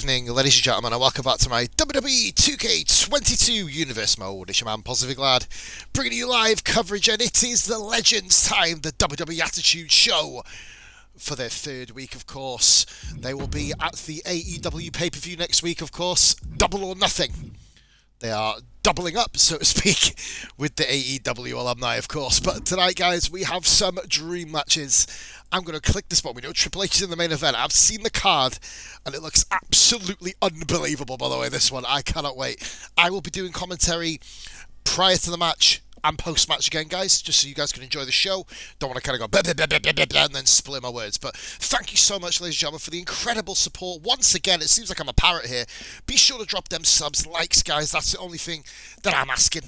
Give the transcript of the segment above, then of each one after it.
evening, ladies and gentlemen, and welcome back to my Wwe 2K22 Universe Mode. It's your man, Positively Glad, bringing you live coverage, and it is the Legends time, the WWE Attitude Show. For their third week, of course. They will be at the AEW pay-per-view next week, of course. Double or nothing. They are doubling up, so to speak, with the AEW alumni, of course. But tonight, guys, we have some dream matches. I'm going to click this button. We know Triple H is in the main event. I've seen the card, and it looks absolutely unbelievable, by the way, this one. I cannot wait. I will be doing commentary prior to the match and post-match again, guys, just so you guys can enjoy the show. Don't want to kind of go blah, blah, blah, blah, blah, blah, and then split my words. But thank you so much, ladies and gentlemen, for the incredible support. Once again, it seems like I'm a parrot here. Be sure to drop them subs, likes, guys. That's the only thing that I'm asking.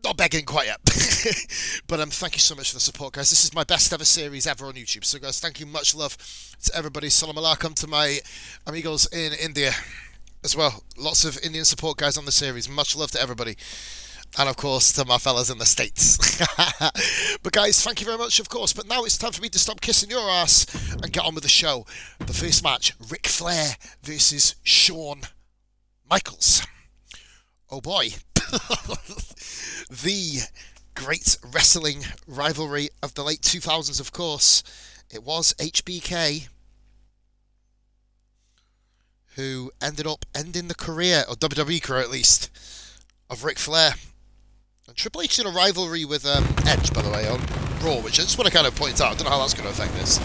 Not begging quite yet. But thank you so much for the support, guys. This is my best ever series ever on YouTube. So, guys, thank you. Much love to everybody. Salam alaikum to my amigos in India as well. Lots of Indian support, guys, on the series. Much love to everybody. And, of course, to my fellas in the States. But, guys, thank you very much, of course. But now it's time for me to stop kissing your ass and get on with the show. The first match, Ric Flair versus Shawn Michaels. Oh, boy. The great wrestling rivalry of the late 2000s, of course. It was HBK who ended up ending the career, or WWE career at least, of Ric Flair. And Triple H in a rivalry with Edge, by the way, on Raw, which I just want to kind of point out. I don't know how that's going to affect this.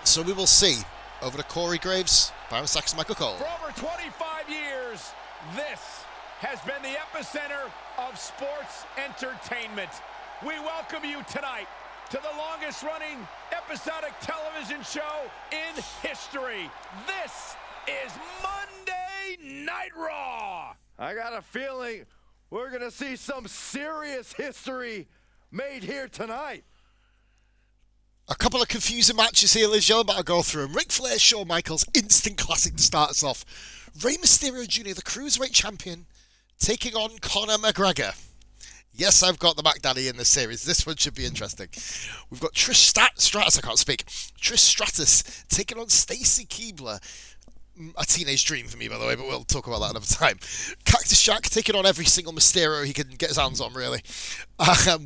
So we will see. Over to Corey Graves, Byron Saxon, Michael Cole. For over 25 years, this has been the epicenter of sports entertainment. We welcome you tonight to the longest-running episodic television show in history. This is Monday Night Raw. I got a feeling we're going to see some serious history made here tonight. A couple of confusing matches here, ladies and gentlemen, but I'll go through them. Ric Flair, Shawn Michaels, instant classic to start us off. Rey Mysterio Jr., the Cruiserweight Champion, taking on Conor McGregor. Yes, I've got the Mac Daddy in this series. This one should be interesting. We've got Trish Stratus, I can't speak. Trish Stratus taking on Stacy Keibler. A teenage dream for me, by the way, but we'll talk about that another time. Cactus Jack taking on every single Mysterio he can get his hands on, really.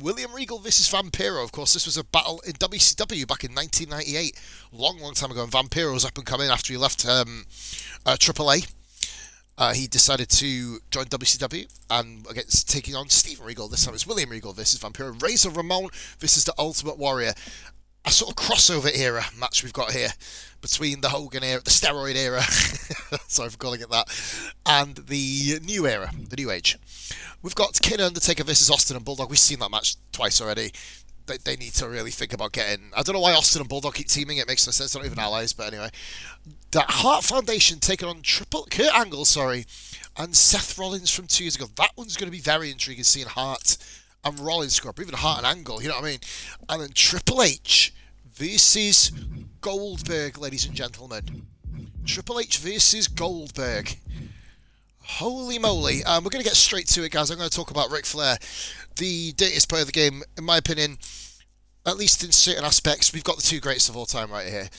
William Regal versus Vampiro. Of course, this was a battle in WCW back in 1998. Long time ago, and Vampiro was up and coming after he left AAA. He decided to join WCW and against taking on Steven Regal. This time it's William Regal versus Vampiro. Razor Ramon versus the Ultimate Warrior. A sort of crossover era match we've got here between the Hogan era, the steroid era, sorry for calling it that, and the new era, the new age. We've got Kane Undertaker versus Austin and Bulldog. We've seen that match twice already. They need to really think about getting... I don't know why Austin and Bulldog keep teaming. It makes no sense. They're not even allies, but anyway. The Hart Foundation taking on Kurt Angle, and Seth Rollins from 2 years ago. That one's going to be very intriguing, seeing Hart and Rollins score up, even Hart and Angle, you know what I mean? And then Triple H versus Goldberg, ladies and gentlemen. Triple H versus Goldberg. Holy moly. We're going to get straight to it, guys. I'm going to talk about Ric Flair, the dirtiest player of the game, in my opinion, at least in certain aspects. We've got the two greatest of all time right here.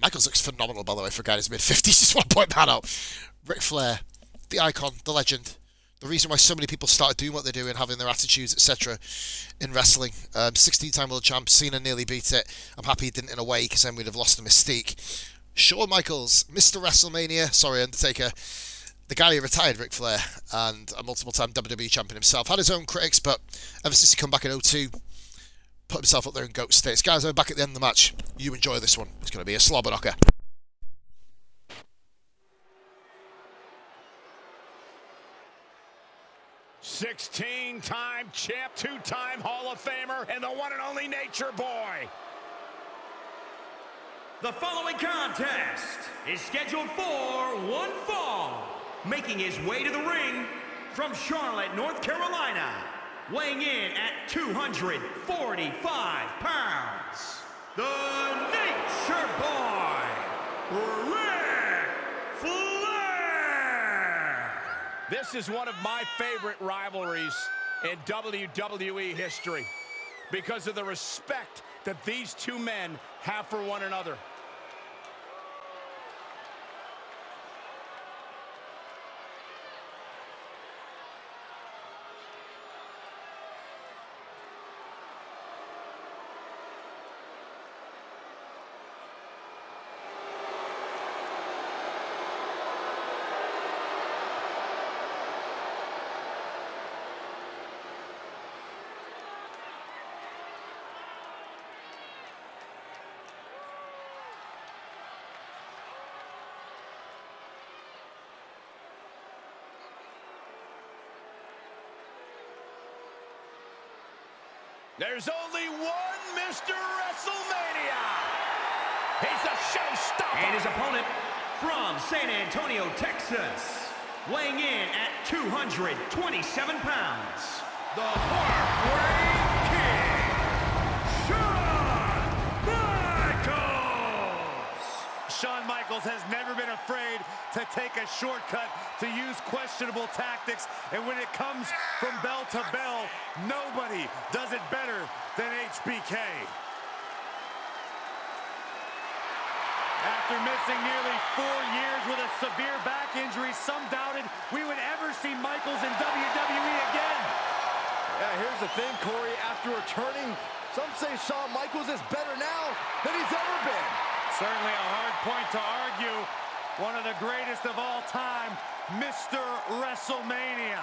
Michaels looks phenomenal, by the way, for a guy in his mid-50s. Just want to point that out. Ric Flair, the icon, the legend. The reason why so many people started doing what they're doing, having their attitudes, etc. in wrestling. 16-time world champ, Cena nearly beat it. I'm happy he didn't in a way, because then we'd have lost the mystique. Shawn Michaels, Mr. WrestleMania, sorry, Undertaker. The guy who retired, Ric Flair, and a multiple-time WWE champion himself. Had his own critics, but ever since he come back in 2002, put himself up there in GOAT status. Guys, I'm back at the end of the match. You enjoy this one. It's going to be a slobber knocker. Sixteen-time champ, 2-time Hall of Famer, and the one and only Nature Boy. The following contest is scheduled for one fall. Making his way to the ring from Charlotte, North Carolina, weighing in at 245 pounds, the Nature Boy, Ric Flair. This is one of my favorite rivalries in WWE history because of the respect that these two men have for one another. There's only one Mr. WrestleMania. He's a showstopper. And his opponent from San Antonio, Texas, weighing in at 227 pounds, the Heartbreak Kid, Shawn Michaels. Shawn Michaels has never been afraid to take a shortcut, to use questionable tactics, and when it comes from bell to bell, nobody does it better than HBK. After missing nearly 4 years with a severe back injury, some doubted we would ever see Michaels in WWE again. Yeah, here's the thing, Corey. After returning, some say Shawn Michaels is better now than he's ever been. Certainly a hard point to argue. One of the greatest of all time, Mr. WrestleMania.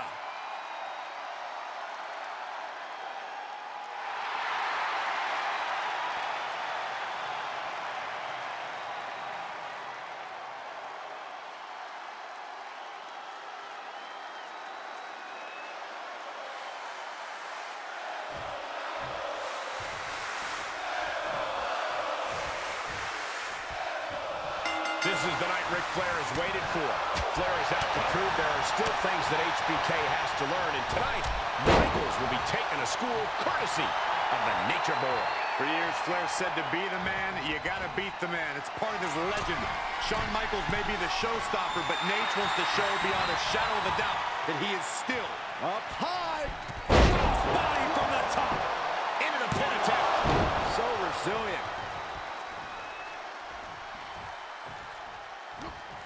This is the night Ric Flair has waited for. Flair is out to prove there are still things that HBK has to learn. And tonight, Michaels will be taking a school courtesy of the Nature Boy. For years, Flair said to be the man, you gotta beat the man. It's part of his legend. Shawn Michaels may be the showstopper, but Nate wants to show beyond a shadow of a doubt that he is still up high. Crossbody from the top. Into the pin attempt. So resilient.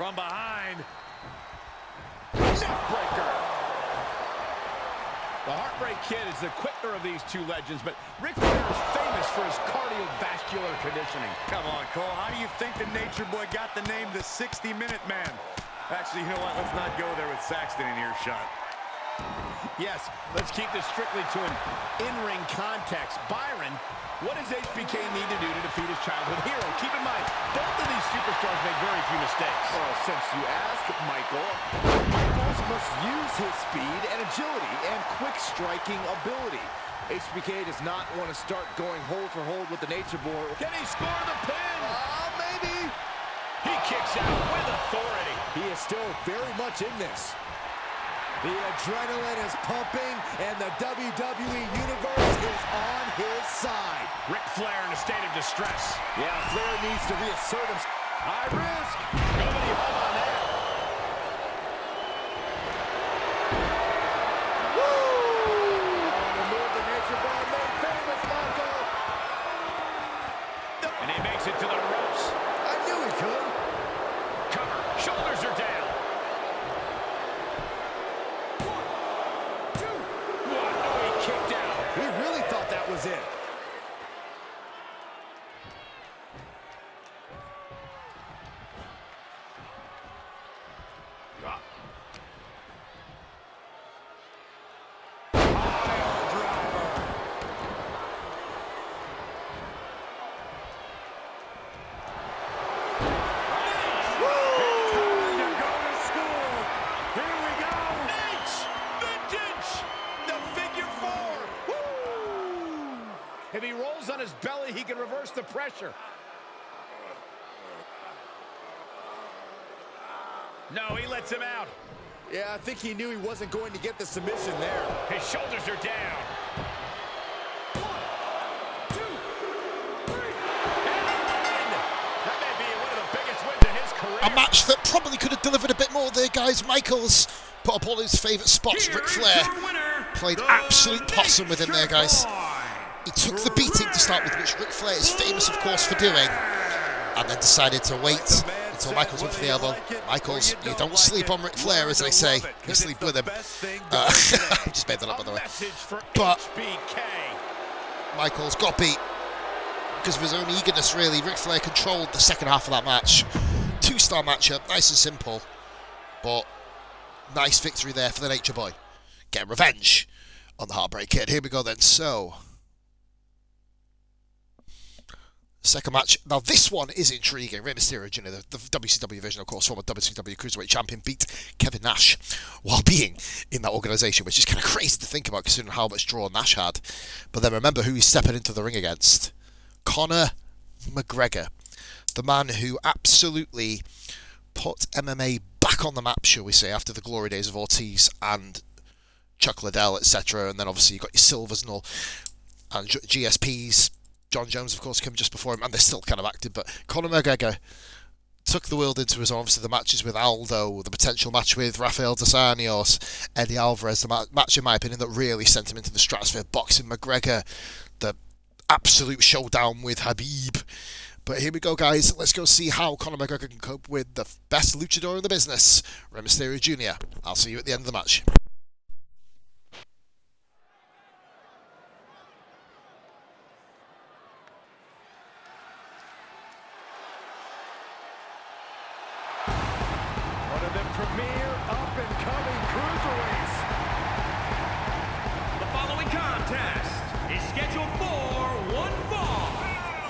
From behind. Neckbreaker. The Heartbreak Kid is the quicker of these two legends, but Ric Flair is famous for his cardiovascular conditioning. Come on, Cole. How do you think the Nature Boy got the name the 60-Minute Man? Actually, you know what? Let's not go there with Saxton in earshot. Yes, let's keep this strictly to an in-ring context. Byron, what does HBK need to do to defeat his childhood hero? Keep in mind, both of these superstars make very few mistakes. Well, since you ask, Michaels must use his speed and agility and quick striking ability. HBK does not want to start going hold for hold with the Nature Boy. Can he score the pin? Maybe. He kicks out with authority. He is still very much in this. The adrenaline is pumping, and the WWE Universe is on his side. Ric Flair in a state of distress. Yeah, Flair needs to reassert himself. High risk. Nobody home on that. Woo! The move the Nature Boy made famous, Michael. And he makes it to the ropes. I knew he could. Cover. Shoulders are down. Kicked out. He really thought that was it. If he rolls on his belly, he can reverse the pressure. No, he lets him out. Yeah, I think he knew he wasn't going to get the submission there. His shoulders are down. 1, 2, 3. And that may be one of the biggest wins in his career. A match that probably could have delivered a bit more there, guys. Michaels put up all his favourite spots. Ric Flair played absolute possum with him there, guys. He took the beating to start with, which Ric Flair is famous, of course, for doing, and then decided to wait until Michaels went for the elbow. Michaels, you don't sleep on Ric Flair, as they say. You sleep with him. I just made that up, by the way. But Michaels got beat because of his own eagerness, really. Ric Flair controlled the second half of that match. 2-star matchup, nice and simple, but nice victory there for the Nature Boy. Getting revenge on the Heartbreak Kid. Here we go then. So, Second match. Now, this one is intriguing. Rey Mysterio Jr., the WCW division, of course, former WCW Cruiserweight Champion, beat Kevin Nash while being in that organisation, which is kind of crazy to think about considering how much draw Nash had. But then remember who he's stepping into the ring against. Conor McGregor. The man who absolutely put MMA back on the map, shall we say, after the glory days of Ortiz and Chuck Liddell, etc. And then obviously you've got your Silvers and all, and GSPs. John Jones, of course, came just before him, and they're still kind of active. But Conor McGregor took the world into his own. Obviously, the matches with Aldo, the potential match with Rafael Dos Anjos, Eddie Alvarez, the match, in my opinion, that really sent him into the stratosphere. Boxing McGregor, the absolute showdown with Habib. But here we go, guys. Let's go see how Conor McGregor can cope with the best luchador in the business, Rey Mysterio Jr. I'll see you at the end of the match. Premier up-and-coming cruiserweights. The following contest is scheduled for one fall.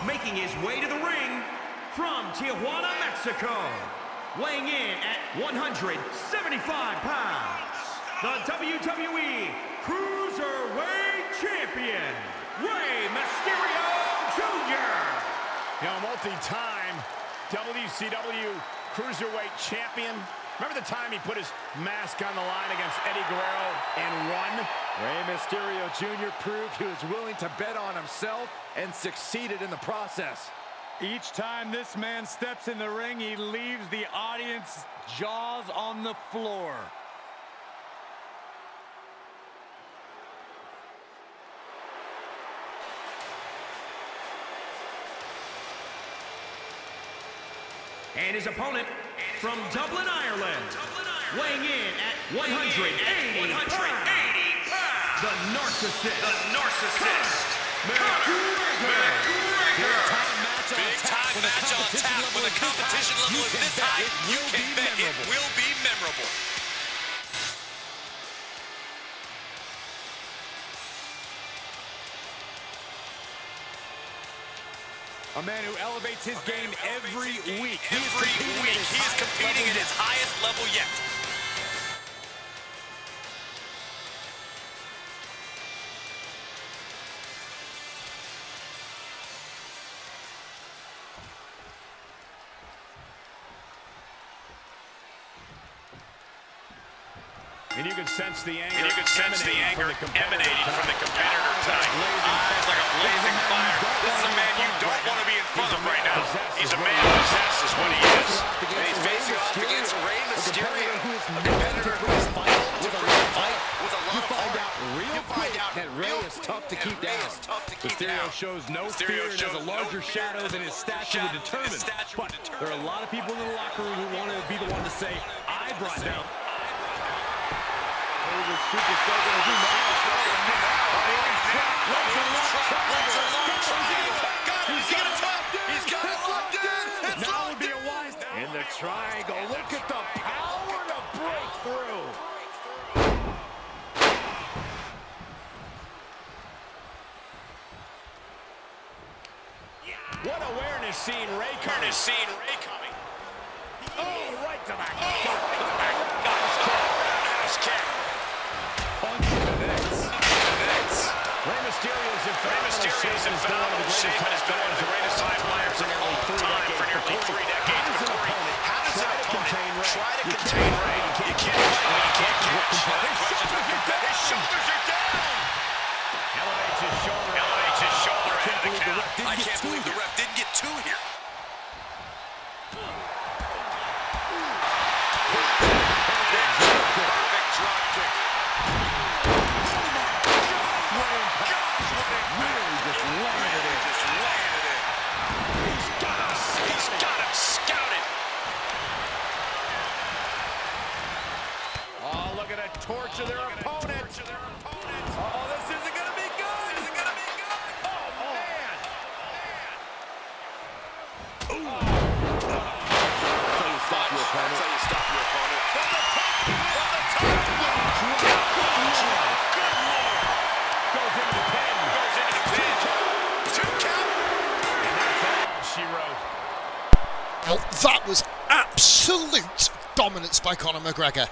Making his way to the ring from Tijuana, Mexico. Weighing in at 175 pounds. The WWE Cruiserweight Champion, Rey Mysterio Jr. Multi-time WCW Cruiserweight Champion. Remember the time he put his mask on the line against Eddie Guerrero and won? Rey Mysterio Jr. proved he was willing to bet on himself and succeeded in the process. Each time this man steps in the ring, he leaves the audience jaws on the floor. And his opponent from Dublin, Ireland, weighing in at 180 pounds, the narcissist, McGregor. Big time match on tap. When the competition level is this high, you can bet it will be memorable. A man who elevates his game every week. He is competing at his highest level yet. And you can sense the anger, emanating from the competitor tonight. Eyes like a blazing fire. This is a man you don't want to be in front of right now. He's a man possessed is what he is. And he's facing off against Rey Mysterio, a competitor who is fighting to really fight with a lot of heart. You find out that Rey is tough to keep down. Mysterio shows no fear and has a larger shadow than his stature would determine. But there are a lot of people in the locker room who want to be the one to say, I brought down. In the triangle, look at the power to break through. what awareness seeing Rey coming. Oh, right to the Nice kick. punch to the necks. Rey Mysterio's in phenomenal shape and has been one of the greatest high-flyers of all time for nearly 3 decades. But Corey, how does an opponent try to contain Rey? You can't catch. His shoulders are down. Elevates his shoulder ahead of the count. I can't believe the ref didn't get two here. Perfect drop kick. He's got him scouted. Oh, look at that torture their opponent. Oh, this isn't going to be good. Oh, man. Stop your opponent. That's how you stop your opponent. From the top. Good Lord. Goes into the pin. 2 count. And that's it. dominance by Conor McGregor.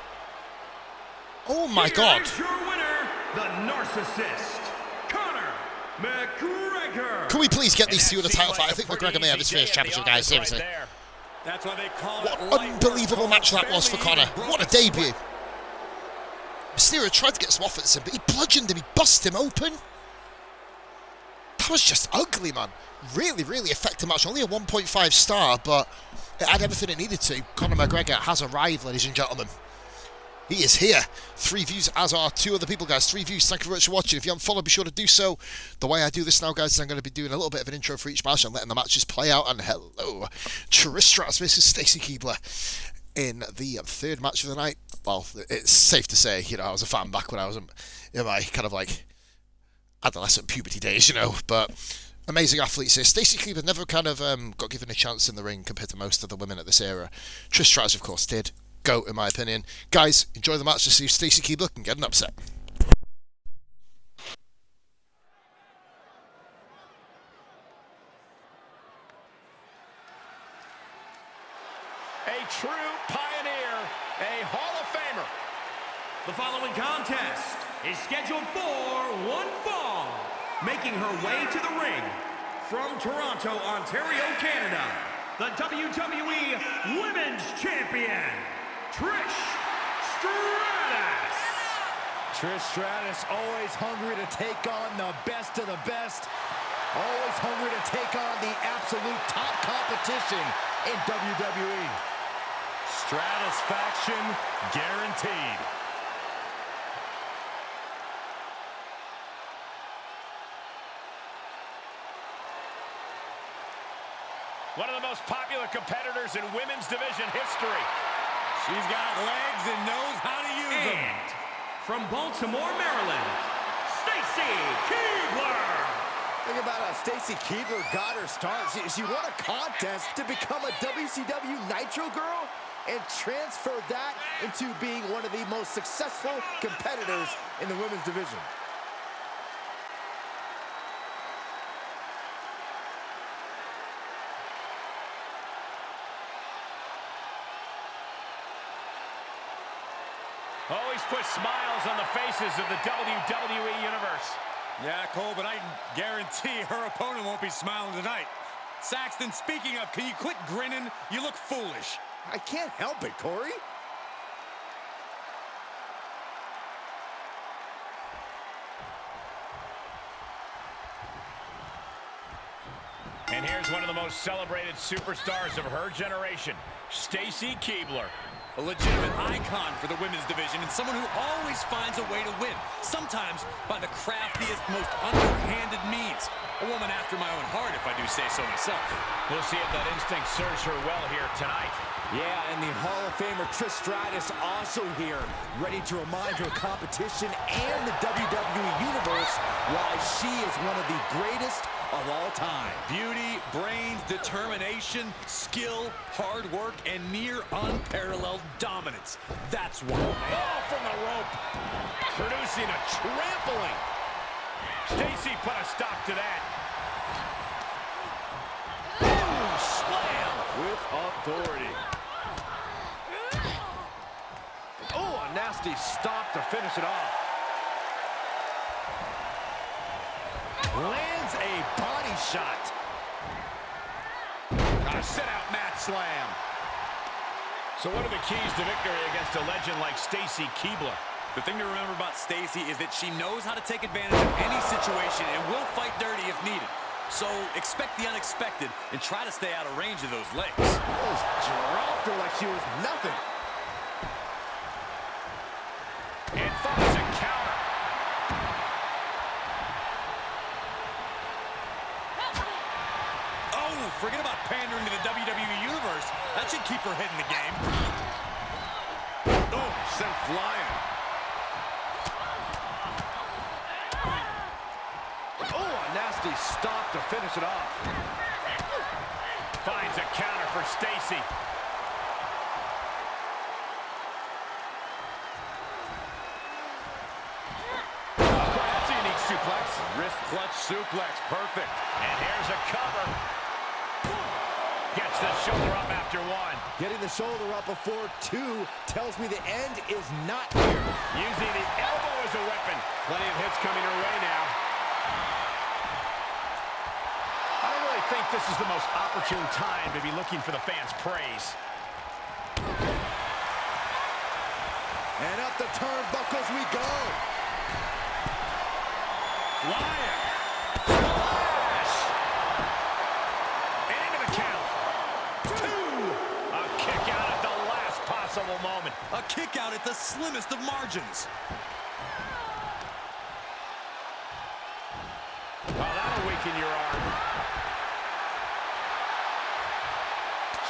Oh my God. Here's your winner, the narcissist, Conor McGregor. Can we please get these two in a title fight? I think McGregor may have his first championship, guys, seriously. That's why they call What an unbelievable match that was for Conor. What a debut. Mysterio tried to get some offense in, but he bludgeoned him, he busted him open. That was just ugly, man. Really, really effective match. Only a 1.5 star, but it had everything it needed to. Conor McGregor has arrived, ladies and gentlemen. He is here. 3 views, as are 2 other people, guys. 3 views. Thank you very much for watching. If you haven't followed, be sure to do so. The way I do this now, guys, is I'm going to be doing a little bit of an intro for each match and letting the matches play out. And hello, Trish Stratus versus Stacy Keibler in the 3rd match of the night. Well, it's safe to say, you know, I was a fan back when I was in my kind of like adolescent puberty days, you know, but amazing athletes here. Stacy Keibler never kind of got given a chance in the ring compared to most of the women at this era. Trish Stratus, of course, did. GOAT, in my opinion. Guys, enjoy the match to see if Stacy Keibler can get an upset. A true pioneer, a Hall of Famer. The following contest is scheduled for one fall. Making her way to the ring from Toronto, Ontario, Canada, the WWE Women's Champion, Trish Stratus. Trish Stratus always hungry to take on the best of the best. Always hungry to take on the absolute top competition in WWE. Stratusfaction guaranteed. One of the most popular competitors in women's division history. She's got legs and knows how to use them. And from Baltimore, Maryland, Stacy Keibler. Think about how Stacy Keibler got her start. She won a contest to become a WCW Nitro girl and transferred that into being one of the most successful competitors in the women's division. Always put smiles on the faces of the WWE Universe. Yeah, Cole, but I guarantee her opponent won't be smiling tonight. Saxton, speaking of, can you quit grinning? You look foolish. I can't help it, Corey. And here's one of the most celebrated superstars of her generation, Stacy Keibler. A legitimate icon for the women's division and someone who always finds a way to win, sometimes by the craftiest, most underhanded means. A woman after my own heart, if I do say so myself. We'll see if that instinct serves her well here tonight. Yeah, and the Hall of Famer Trish Stratus also here, ready to remind her competition and the WWE Universe why she is one of the greatest of all time. Beauty, brains, determination, skill, hard work, and near unparalleled dominance. That's why. Oh, from the rope, producing a trampling. Stacy put a stop to that. Ooh, slam with authority. Oh, a nasty stop to finish it off. Lands a body shot. A sit-out mat slam. So what are the keys to victory against a legend like Stacy Keibler? The thing to remember about Stacy is that she knows how to take advantage of any situation and will fight dirty if needed. So expect the unexpected and try to stay out of range of those legs. Just dropped her like she was nothing. And finds a counter. Oh, forget about pandering to the WWE Universe. That should keep her head in the game. Oh, sent flying. Oh, a nasty stop to finish it off. Finds a counter for Stacy. That's a unique suplex. Wrist clutch suplex, perfect. And here's a cover. Gets the shoulder up after 1. Getting the shoulder up before 2 tells me the end is not here. Using the elbow as a weapon. Plenty of hits coming her way now. I don't really think this is the most opportune time to be looking for the fans' praise. And up the turnbuckles we go. Flying. Splash. And into the count. 2. A kick out at the last possible moment. A kick out at the slimmest of margins. Well, that'll weaken your arm.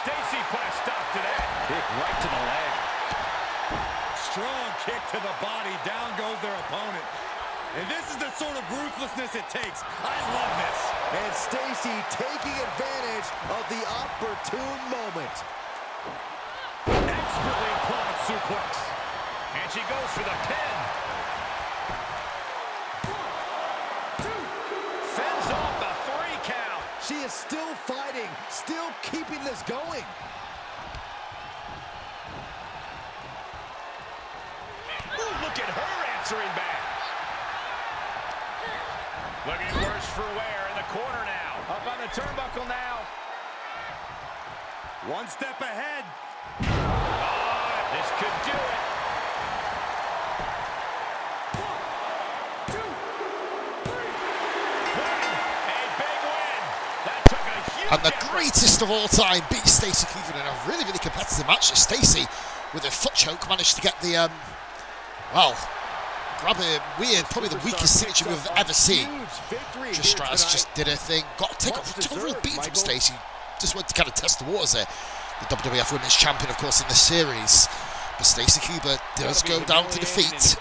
Stacy put a stop to that. Kick right to the leg. Strong kick to the body. Down goes their opponent. And this is the sort of ruthlessness it takes. I love this. And Stacy taking advantage of the opportune moment. Expertly applied suplex. And she goes for the pin. 1, 2. Fends off the 3 count. She is still fighting, still keeping this going. Ooh, look at her answering back. Looking worse for wear in the corner now. Up on the turnbuckle now. One step ahead. Oh, this could do it. 1, 2, 3. Win. A big win. That took a huge And the effort. greatest of all time beat Stacy Cleveland in a really, really competitive match. Stacy, with a foot choke, managed to get the, grab a weird, probably the weakest signature move I've ever seen. Just just did her thing. Got to take a real beating from Stacy. Just wanted to kind of test the waters there. The WWF Women's Champion, of course, in the series. But Stacy Cleveland does go down to defeat.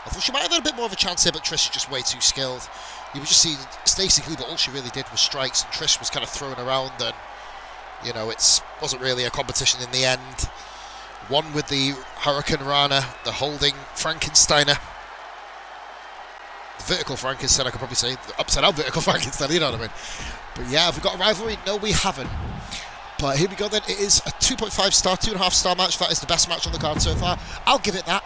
I thought she might have had a bit more of a chance here, but Trish is just way too skilled. You were just seeing Stacy Cleveland, all she really did was strikes, and Trish was kind of throwing around, and, you know, it wasn't really a competition in the end. One with the Hurricane Rana, the holding Frankensteiner. The vertical Frankenstein, I could probably say. The upside down vertical Frankenstein, you know what I mean? But yeah, have we got a rivalry? No, we haven't. But here we go then. It is a 2.5 star, 2.5 star match. That is the best match on the card so far. I'll give it that.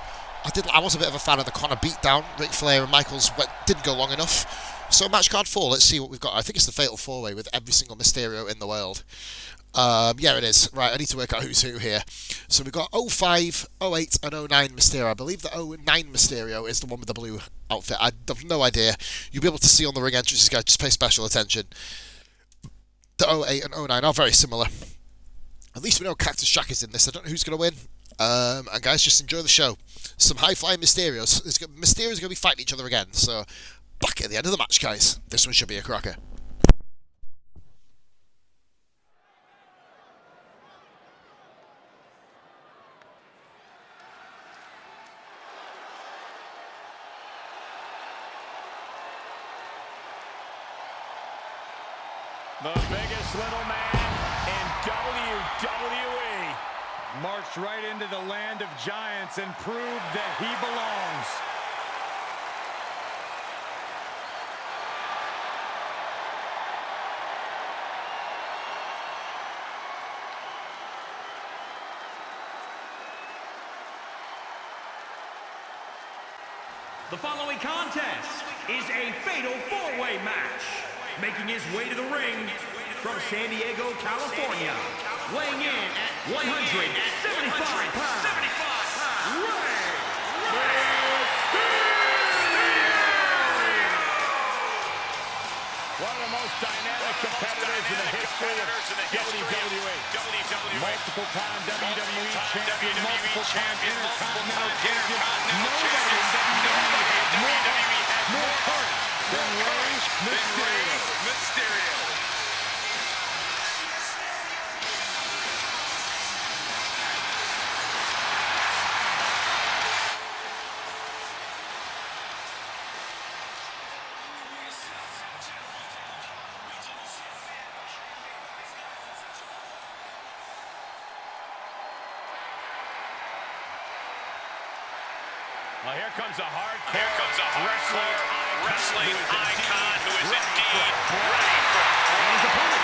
I was a bit of a fan of the Connor beatdown. Ric Flair and Michaels didn't go long enough. So match card 4, let's see what we've got. I think it's the Fatal 4-Way with every single Mysterio in the world. Yeah, it is. Right, I need to work out who's who here. So we've got 05, 08, and 09 Mysterio. I believe the 09 Mysterio is the one with the blue outfit. I have no idea. You'll be able to see on the ring entrances, guys. Just pay special attention. The 08 and 09 are very similar. At least we know Cactus Jack is in this. I don't know who's going to win. And guys, just enjoy the show. Some high-flying Mysterios. Mysterios are going to be fighting each other again. So, back at the end of the match, guys. This one should be a cracker. The biggest little man in WWE. Marched right into the land of giants and proved that he belongs. The following contest is a fatal 4-way match. Making his way to the ring from San Diego, California, weighing in at 175 pounds, Wwe. One of the most dynamic competitors in the history of WWE. Multiple-time WWE champion, multiple-time Intercontinental champion. Nobody in WWE has more heart than Rey Mysterio. Well, here comes a hardcore wrestling icon who is indeed ready for his opponent.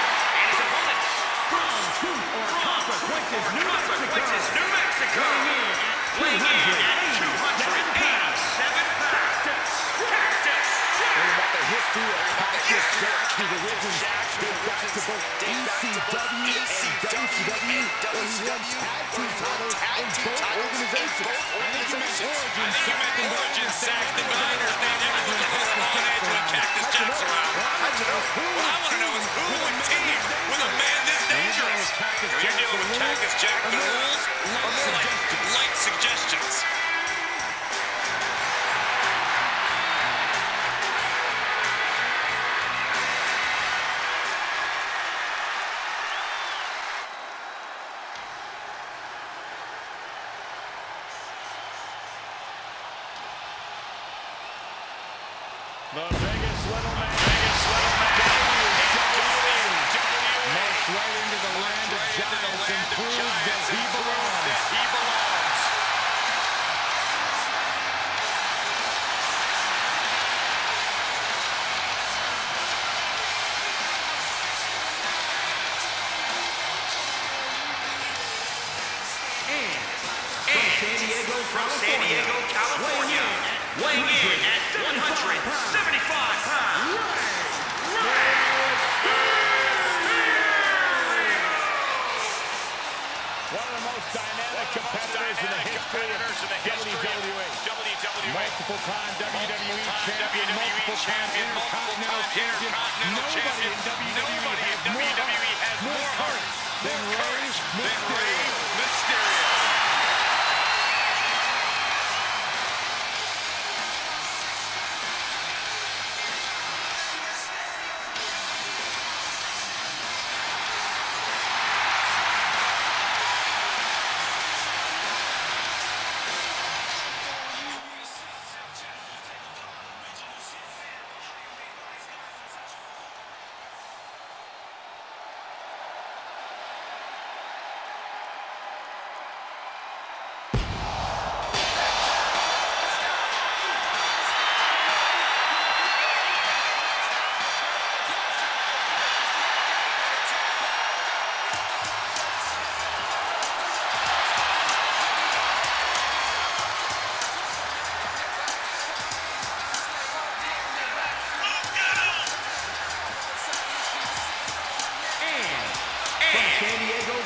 From Consequences, New Mexico. Weighing in at 287 pounds. Cactus About the history of Cactus Jack, whose origins date back to both ECW and WCW, where he won tag team titles in both organizations. I think you meant Origin Saxton, but I understand everyone's a little on edge when Cactus Jack's around. What I want to know is who would team with a man this dangerous? When you're dealing with Cactus Jack, the rules are more like light suggestions. The biggest little man. Marched right into the land of giants and proved that he belongs. From San Diego, California, weighing in at 175 pounds. One of the most dynamic competitors in the history of WWE. Multiple-time WWE champion, multiple-time Intercontinental champion. Nobody in WWE has more heart than Rey Mysterio.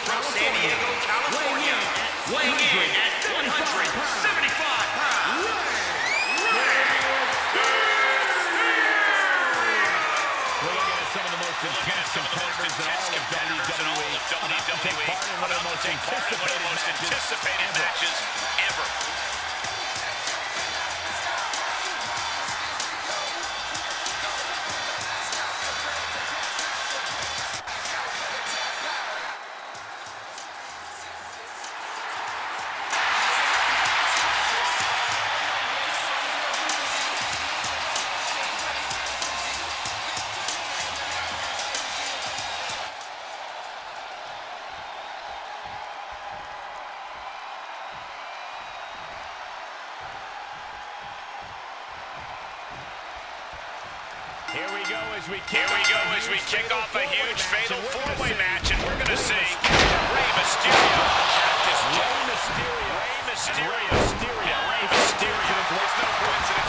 From San Diego, California, weighing in at 175 pounds. We're looking at some of the most intense competitors in all of WWE. About to take part in one of the most anticipated matches ever. Here we go as we kick off a huge fatal four-way match, and we're going to see Rey Mysterio, Cactus Jack, Rey Mysterio. It's no coincidence.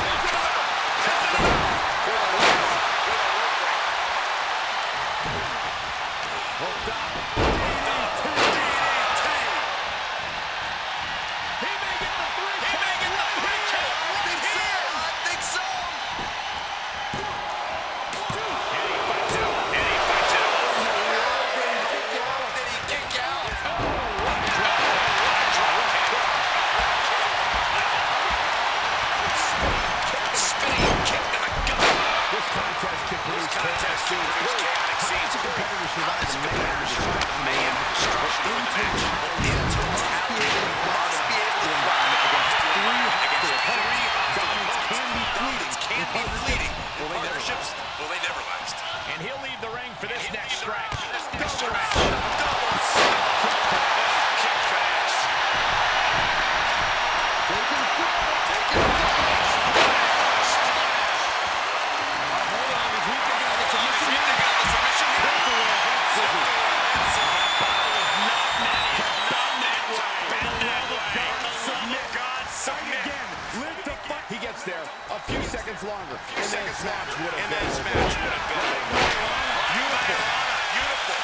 And he'll leave the ring for this next stretch. submit. Live to fight. He gets there a few seconds longer. And this match would have been. Beautiful. Beautiful.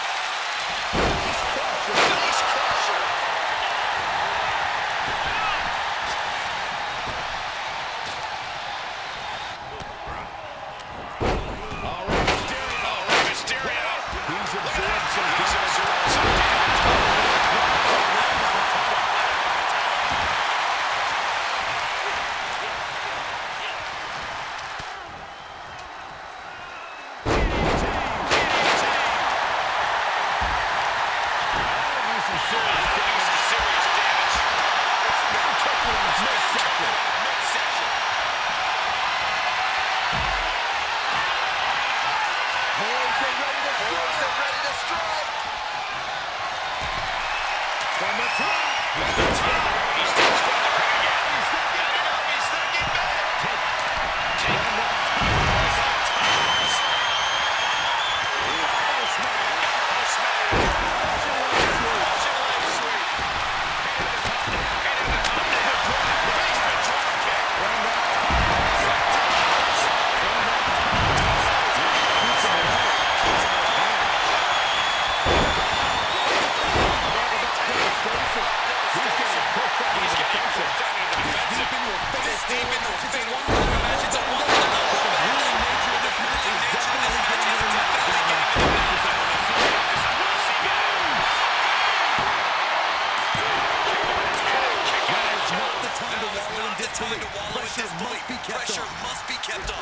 Pressure must be kept on.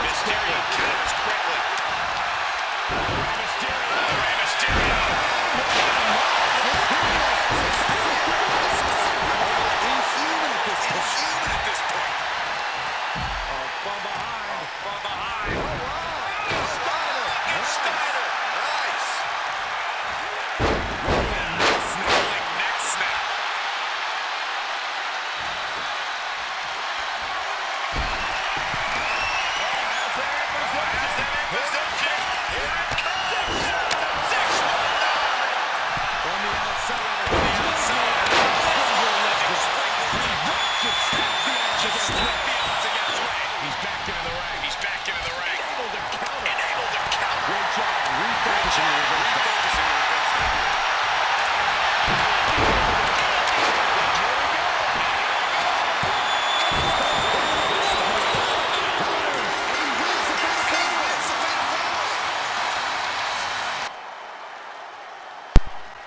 Mysterio counters quickly. Inhuman at this point. From behind. Steiner. Nice. Rolling neck snap.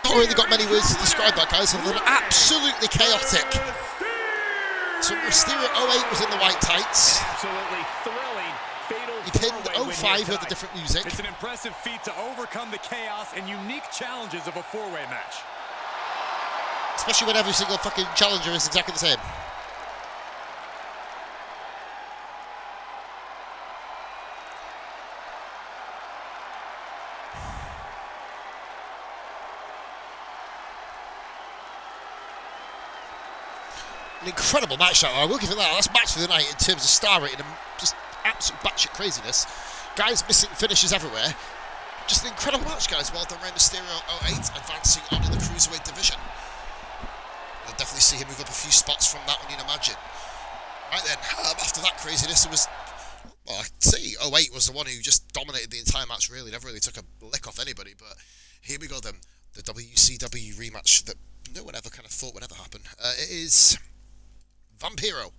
Not really got many words to describe that, guys, other than absolutely chaotic. So Mysterio 08 was in the white tights. Absolutely thrilling. Fatal He pinned four-way win 05 here with the tonight. different music. It's an impressive feat to overcome the chaos and unique challenges of a four-way match. Especially when every single fucking challenger is exactly the same. An incredible match that, I will give it that. That's match for the night in terms of star rating and just absolute batshit craziness. Guys missing finishes everywhere. Just an incredible match, guys. Well done, Rey Mysterio 08, advancing on in the Cruiserweight division. You'll definitely see him move up a few spots from that one, you'd imagine. Right then, after that craziness, it was, well, I'd say 08 was the one who just dominated the entire match, really. Never really took a lick off anybody, but here we go then. The WCW rematch that no one ever kind of thought would ever happen. It is Vampiro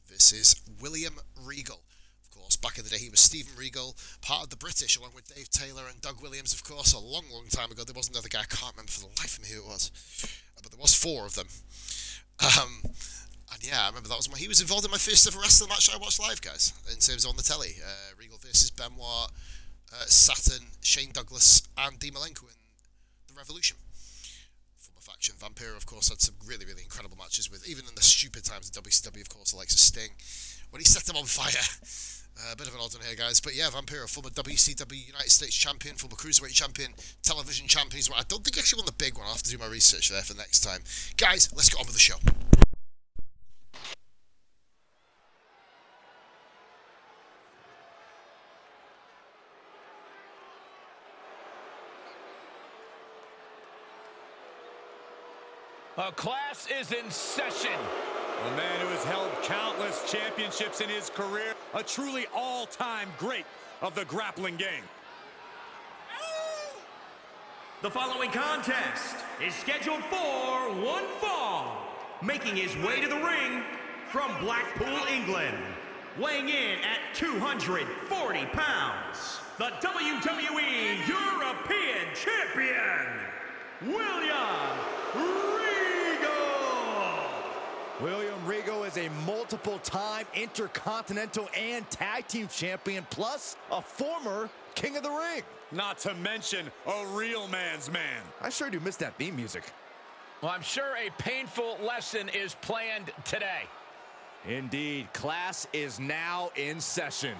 versus William Regal. Of course, back in the day, he was Stephen Regal, part of the British, along with Dave Taylor and Doug Williams, of course, a long, long time ago. There was another guy, I can't remember for the life of me who it was, but there was 4 of them. And yeah, I remember that was he was involved in my first ever wrestling match I watched live, guys, in terms of on the telly. Regal versus Benoit, Saturn, Shane Douglas, and Dean Malenko in the Revolution. Former faction. Vampiro, of course, had some really, really incredible matches with, even in the stupid times of WCW, of course, the likes of Sting, when he set them on fire. A bit of an odd one here, guys, but yeah, Vampiro, former WCW United States champion, former Cruiserweight champion, television champion. I don't think he actually won the big one. I'll have to do my research there for next time. Guys, let's get on with the show. A class is in session. A man who has held countless championships in his career. A truly all-time great of the grappling game. The following contest is scheduled for one fall. Making his way to the ring from Blackpool, England. Weighing in at 240 pounds. The WWE European Champion, William Regal. William Regal is a multiple-time Intercontinental and Tag Team Champion, plus a former King of the Ring. Not to mention a real man's man. I sure do miss that theme music. Well, I'm sure a painful lesson is planned today. Indeed, class is now in session.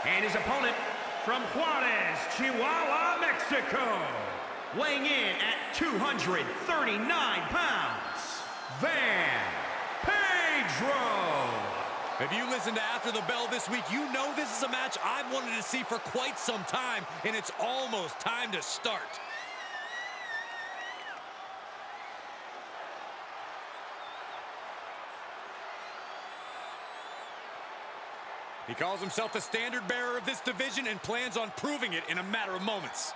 And his opponent from Juarez, Chihuahua, Mexico. Weighing in at 239 pounds, Van Pedro. If you listened to After the Bell this week, you know this is a match I've wanted to see for quite some time, and it's almost time to start. He calls himself the standard bearer of this division and plans on proving it in a matter of moments.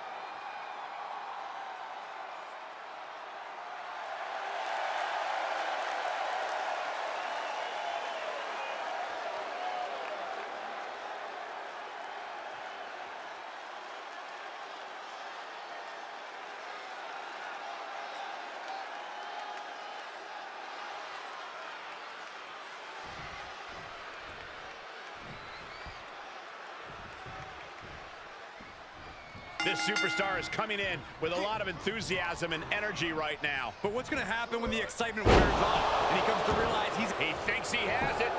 This superstar is coming in with a lot of enthusiasm and energy right now. But what's going to happen when the excitement wears off and he comes to realize he thinks he has it.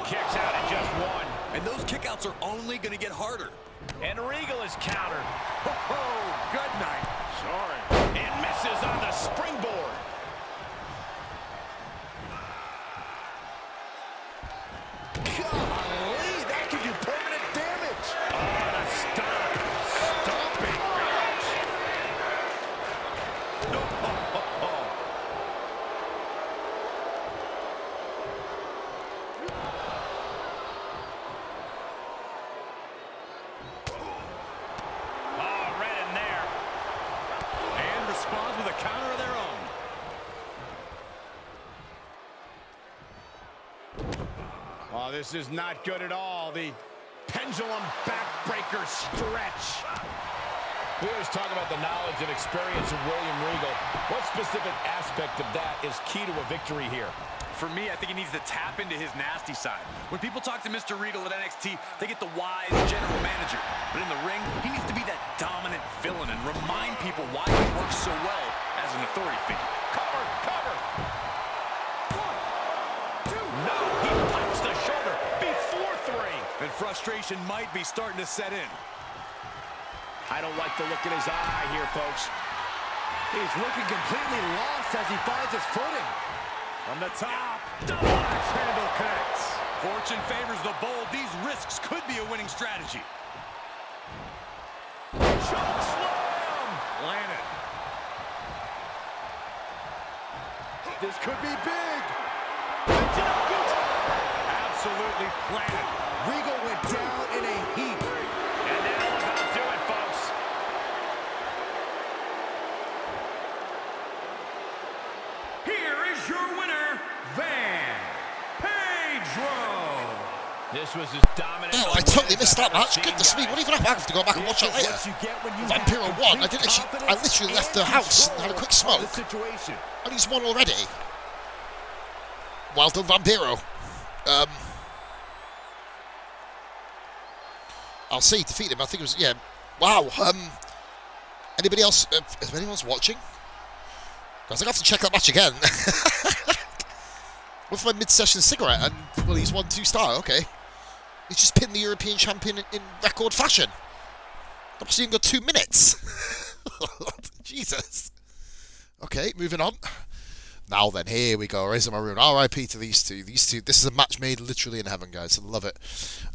Kicks out at just one. And those kickouts are only going to get harder. And Regal is countered. Oh, good night. Sorry. And misses on the springboard. Golly, that could do permanent damage. Oh, the stop. Stomping. Oh, right in there. And responds with a counter of their own. Oh, this is not good at all. The pendulum backbreaker stretch. We always talk about the knowledge and experience of William Regal. What specific aspect of that is key to a victory here? For me, I think he needs to tap into his nasty side. When people talk to Mr. Regal at NXT, they get the wise general manager. But in the ring, he needs to be that dominant villain and remind people why he works so well as an authority figure. Cover, cover. 1, 2. No, he pops the shoulder before 3. And frustration might be starting to set in. I don't like the look in his eye here, folks. He's looking completely lost as he finds his footing. From the top, double axe handle connects. Fortune favors the bold. These risks could be a winning strategy. Choke slam! Landed. This could be big. Absolutely planted. Regal went down in a heap. And that'll about do it, folks. Here is your winner, Van Pedro. This was as dominant. Oh, I totally missed that match. Goodness me, what even happened? I have to go back and watch that later. Vampiro won. I literally left the house and had a quick smoke. And he's won already. Well done, Vampiro. I'll say he defeated him. I think it was, yeah. Wow. Anybody else? Is anyone else watching? Because I have to check that match again. With my mid-session cigarette, and well, he's won 2-star. Okay. He's just pinned the European champion in record fashion. I've seen got 2 minutes. Jesus. Okay, moving on. Now then, here we go. Razor Ramon. R.I.P. to these two. This is a match made literally in heaven, guys. I love it.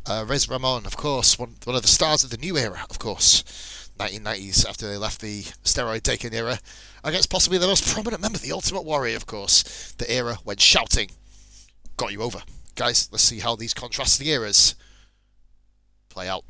Razor Ramon, of course, one of the stars of the new era, of course. 1990s, after they left the steroid-taking era. Against possibly the most prominent member, the Ultimate Warrior, of course. The era when shouting got you over. Guys, let's see how these contrasting eras play out.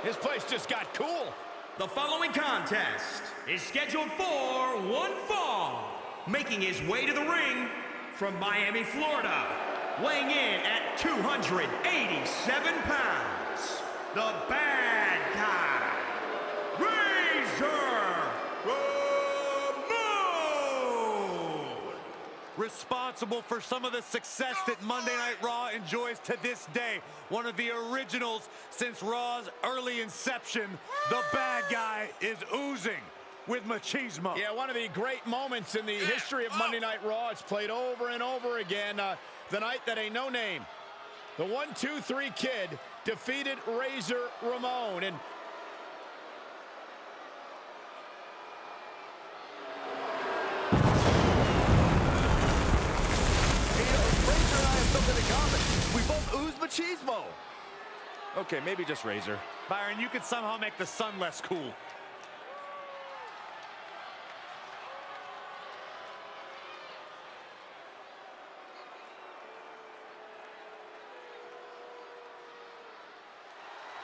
This place just got cool. The following contest is scheduled for one fall. Making his way to the ring from Miami, Florida, weighing in at 287 pounds, the bad guy, Razor Ramon! Responsible for some of the success that Monday Night Raw enjoys to this day. One of the originals since Raw's early inception. The bad guy is oozing with machismo. Yeah, one of the great moments in the history of Monday Night Raw. It's played over and over again. The night that a no-name, the 1-2-3 Kid, defeated Razor Ramon. And Razor and I have something in common. We both ooze machismo. Okay, maybe just Razor. Byron, you could somehow make the sun less cool.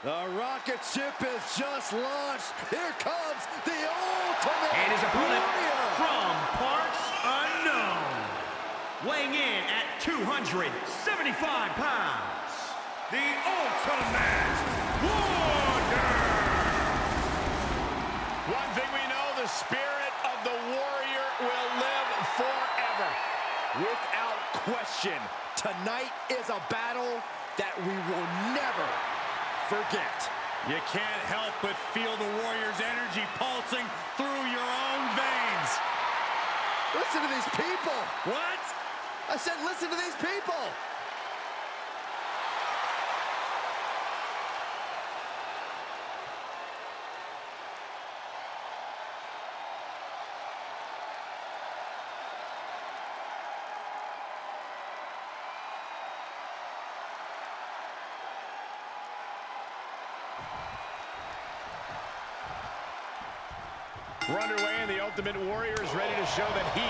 The rocket ship is just launched. Here comes the Ultimate And his opponent Warrior. from parts unknown, weighing in at 275 pounds, the Ultimate Warrior! one thing we know, the spirit of the Warrior will live forever. Without question, tonight is a battle that we will never forget. You can't help but feel the Warrior's energy pulsing through your own veins. Listen to these people. What? I said listen to these people. We're underway, and the Ultimate Warrior is ready to show that he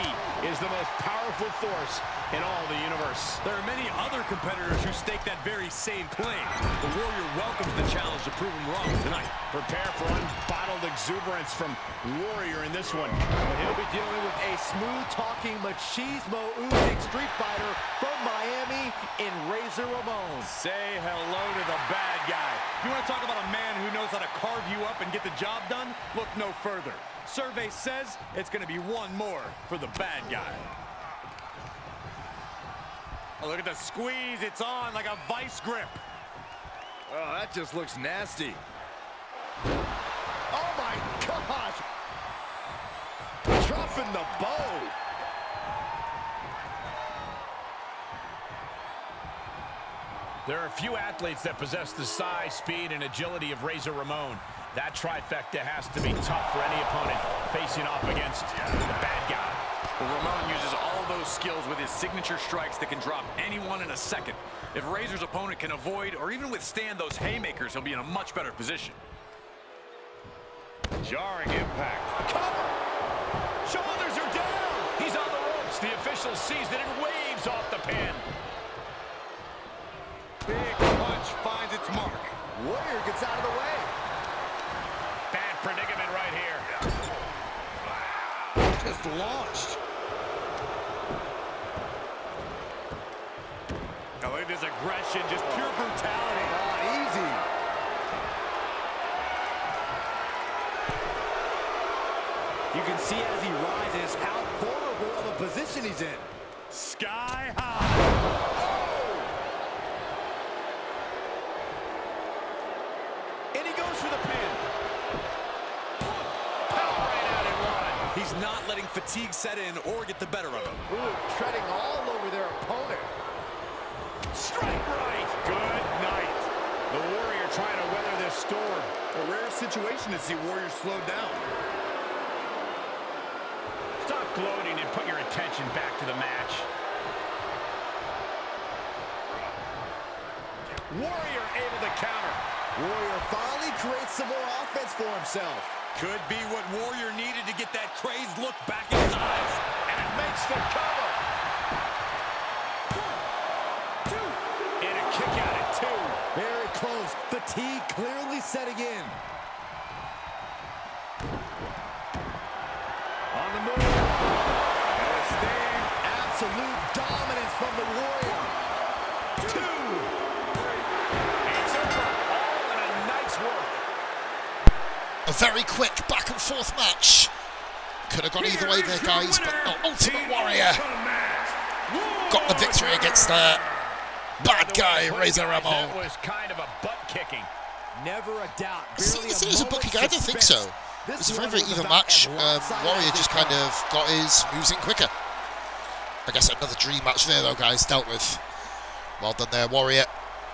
is the most powerful force in all the universe. There are many other competitors who stake that very same claim. The Warrior welcomes the challenge to prove him wrong tonight. Prepare for unbottled exuberance from Warrior in this one. But he'll be dealing with a smooth-talking, machismo-oozing street fighter from Miami in Razor Ramon. Say hello to the bad guy. You want to talk about a man who knows how to carve you up and get the job done? Look no further. Survey says it's going to be one more for the bad guy. Oh, look at the squeeze. It's on like a vice grip. Oh, that just looks nasty. Oh, my gosh. Dropping the bow. There are few athletes that possess the size, speed, and agility of Razor Ramon. That trifecta has to be tough for any opponent facing off against the bad guy. Well, Ramon uses all those skills with his signature strikes that can drop anyone in a second. If Razor's opponent can avoid or even withstand those haymakers, he'll be in a much better position. Jarring impact. Cover! Shoulders are down! He's on the ropes. The official sees that it waves off the pin. Big punch finds its mark. Warrior gets out of the way. Bad predicament right here. Just launched. Oh, look at this aggression, just pure brutality. Not easy. You can see as he rises how vulnerable of a position he's in. Sky high. And he goes for the pin. 1, not letting fatigue set in or get the better of him. Ooh, treading all over their opponent. Strike right. Good night. The Warrior trying to weather this storm. A rare situation to see Warriors slowed down. Stop gloating and put your attention back to the match. Warrior able to counter. Warrior finally creates some more offense for himself. Could be what Warrior needed to get that crazed look back in his eyes. And it makes the cover. 1, 2. And a kick out at 2. Very close. Fatigue clearly setting in. On the move. And a stand. Absolute dominance from the Warrior. 2. It's over. All in a night's work. A very quick back and forth match. Could have gone either way there, guys, but no, Ultimate Warrior got the victory against the bad guy, Razor Ramon. That was kind of a butt kicking. Never a doubt. Is it as a booking guy? I don't think so. It was a very, very even match. Warrior just kind of got his moves in quicker. I guess another dream match there, though, guys, dealt with. Well done there, Warrior.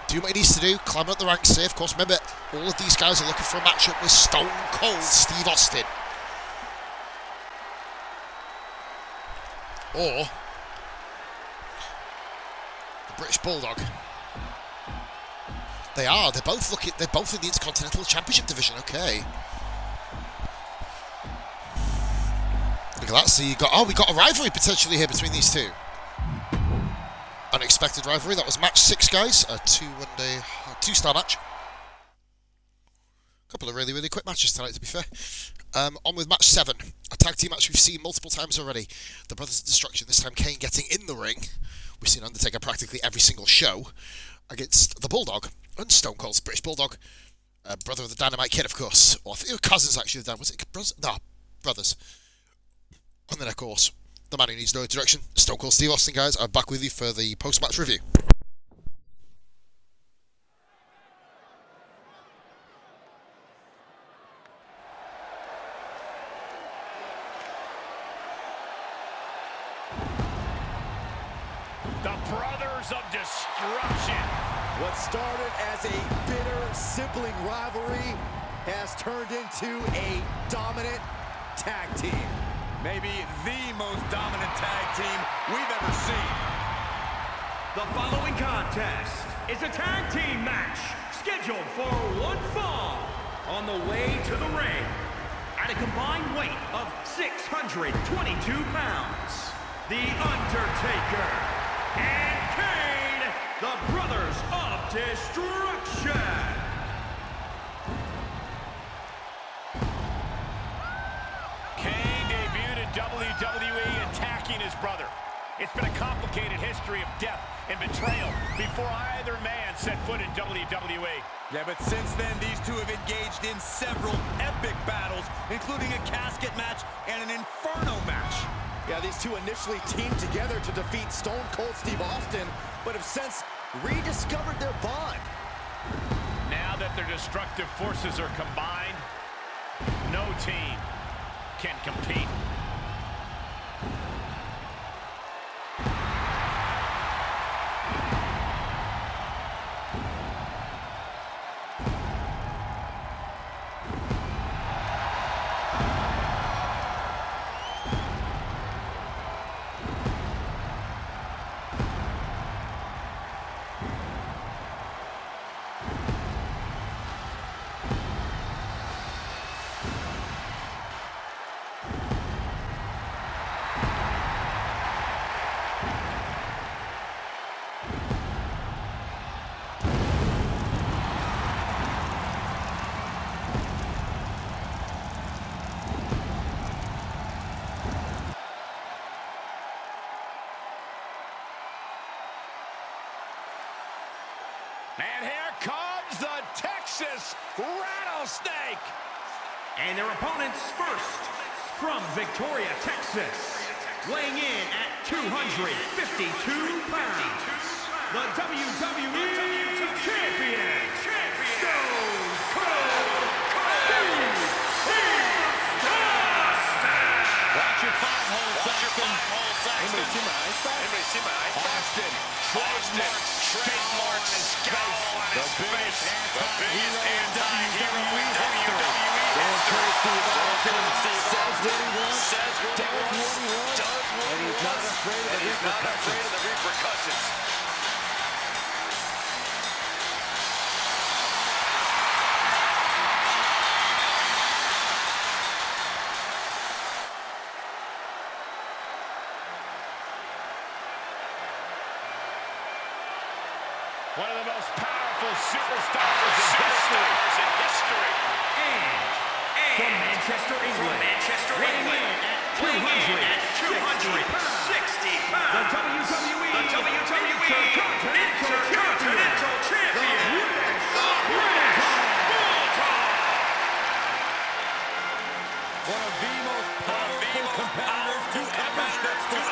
Do what he needs to do, climb up the ranks here. Of course, remember, all of these guys are looking for a matchup with Stone Cold Steve Austin. Or the British Bulldog. They're both in the Intercontinental Championship division, okay. Look at that, so we got a rivalry potentially here between these two. Unexpected rivalry. That was match 6, guys. A 2-star match. A couple of really, really quick matches tonight, to be fair. On with match 7. A tag team match we've seen multiple times already. The Brothers of Destruction. This time Kane getting in the ring. We've seen Undertaker practically every single show. Against the Bulldog. And Stone Cold's British Bulldog. Brother of the Dynamite Kid, of course. Or I think cousins, actually. Was it brothers? No, brothers. And then, of course, the man who needs no introduction, Stone Cold Steve Austin, guys. I'm back with you for the post-match review. The Brothers of Destruction. What started as a bitter sibling rivalry has turned into a dominant tag team. Maybe the most dominant tag team we've ever seen. The following contest is a tag team match scheduled for one fall on the way to the ring. At a combined weight of 622 pounds, The Undertaker and Kane, the Brothers of Destruction. Kane debuted in WWE attacking his brother. It's been a complicated history of death and betrayal before either man set foot in WWE. Yeah, but since then, these two have engaged in several epic battles, including a casket match and an Inferno match. Yeah, these two initially teamed together to defeat Stone Cold Steve Austin, but have since rediscovered their bond. Now that their destructive forces are combined, no team can compete. And here comes the Texas Rattlesnake. And their opponents first, from Victoria, Texas, weighing in at 252 pounds, the WWE Champion, Stone Cold Steve Austin. Watch Anybody see my ice pack? Austin trademarks scowl on his face. The biggest anti-hero in WWE history. Says what he wants, does what he wants, and he's not afraid of the repercussions. One of the most powerful superstars in history. And from Manchester, England, weighing in at 260 pounds, the WWE Intercontinental Champion, One of the most powerful competitors to ever step foot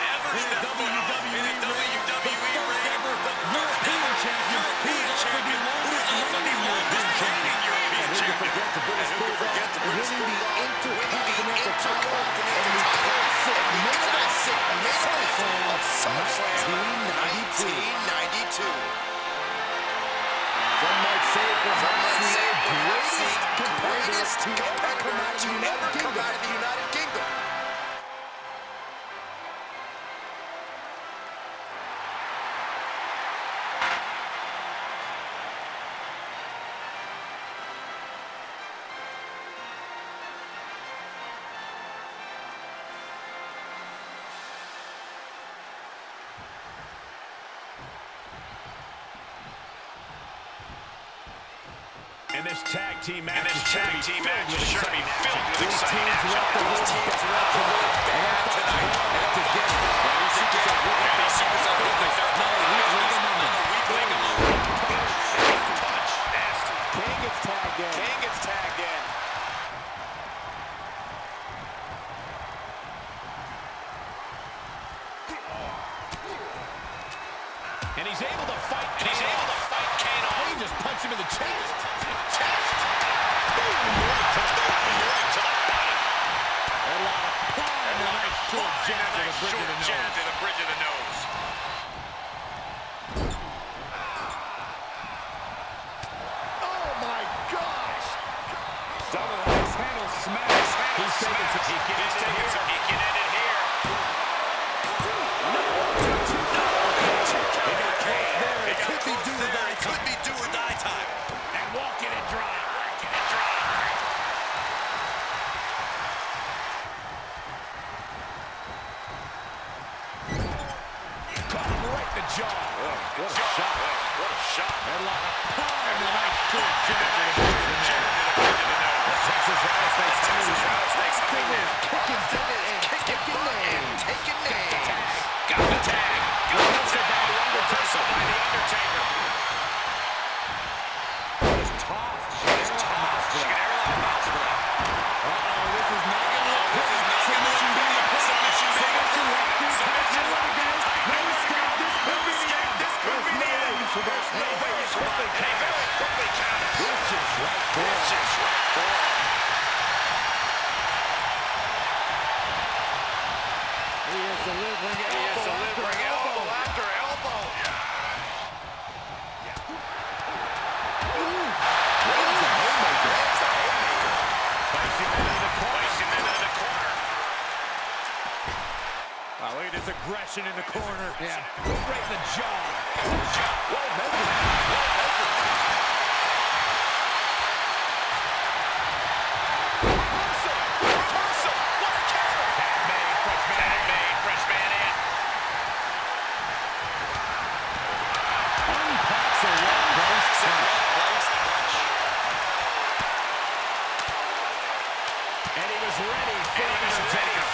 in a WWE ring. The first ever European champion. Who is also the longest reigning European champion. And who can forget the British Bulldog winning the Intercontinental title in the classic SummerSlam of 1992. Some might say perhaps the greatest competitor to ever come out of the United Kingdom. And this tag team match is sure to be filled with exciting action. Both teams are out to win bad tonight. And together, these superstars look like they're another weak leg of Punch. Nasty. King gets tagged in. And he's able to fight Kane off. He just punched him in the chest. Jab to the bridge of the nose. Oh my gosh! Double axe handle smash. He's taking some. He can end it here. It could be do or die time. And walking it dry. Caught him right in the jaw. What a shot. Headlock applied. And the nice short jab to the bridge of the nose. The Texas Rattlesnakes. Kicking names. Got the tag. Reversal by the Undertaker. Just tossed. She got airline mouse for that. This is not going to look good. Submission being applied. Submission locked in. No escape. This could be the end. There's no way you survive. And he very quickly counters. This is right for him. He is delivering elbow After elbow. Placing him into the corner. Wow, look at this aggression in the corner. Yeah. Right in the jaw. Well measured. Reversal. What a counter. Tag made. Fresh man in. Unpacks a well-placed punch. And he was ready for Undertaker.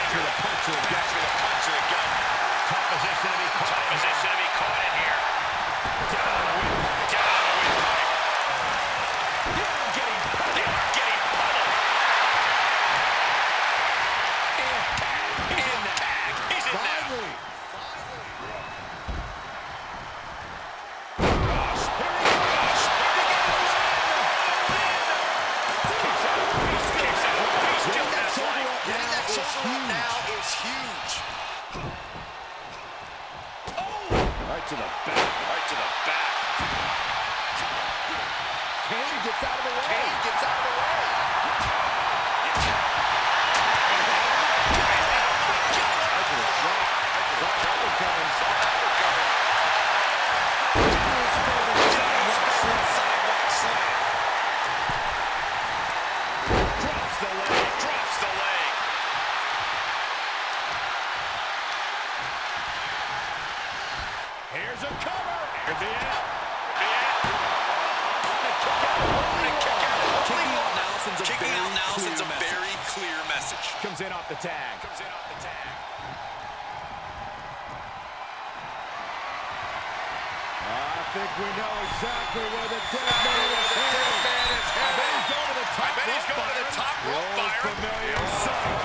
The punch to the gut. Tough position to be caught in here. Down on the windpipe. They are getting pummeled. Impact. He's in there. to the back. Right to the back. Kane gets out of the way. Kane gets out of the way. Drops the leg. Here's a cover. Could be it. Kicking out now sends a very clear message. Comes in off the tag. I think we know exactly where the dead man is headed. I bet he's going to the top rope, Byron. Familiar sight.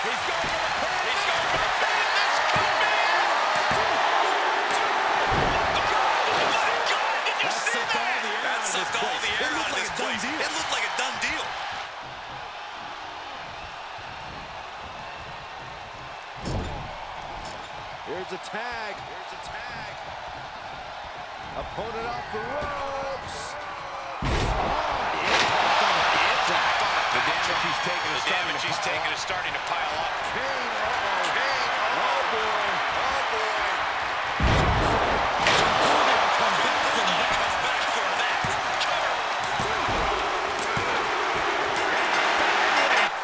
He's going for the pin. This could be. Did you see that? That sucked all the air out of this place. It looked like a done deal. Here's a tag. Opponent off the ropes. The damage he's taking is starting to pile up. Kane, oh boy.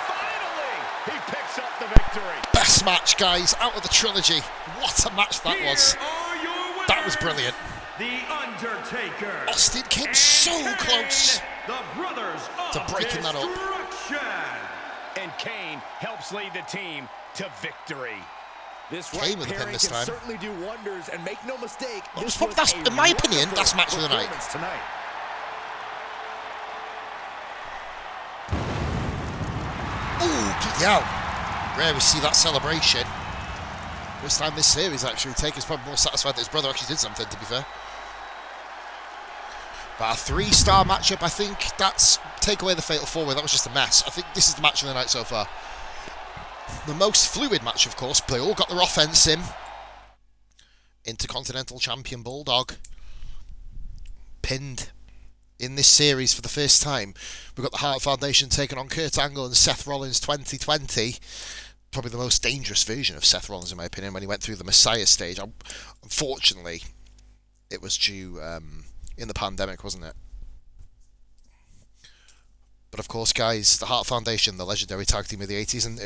Finally, he picks up the victory. Best match, guys, out of the trilogy. What a match that was. That was brilliant. The Undertaker. Austin came so close The brothers to of breaking that up. destruction. And Kane helps lead the team to victory. This Kane right with the pin pairing this can time. certainly do wonders, and make no mistake, this That's- was in my opinion, wonderful that's match of the night. performance tonight. Ooh, yeah. Rare we see that celebration. First time this series, actually. Taker's probably more satisfied that his brother actually did something, to be fair. But a 3-star matchup, I think that's... Take away the Fatal 4-Way, that was just a mess. I think this is the match of the night so far. The most fluid match, of course. They all got their offense in. Intercontinental Champion Bulldog pinned in this series for the first time. We've got the Hart Foundation taking on Kurt Angle and Seth Rollins 2020. Probably the most dangerous version of Seth Rollins, in my opinion, when he went through the Messiah stage. Unfortunately, it was due in the pandemic, wasn't it? But of course, guys, the Hart Foundation, the legendary tag team of the 80s and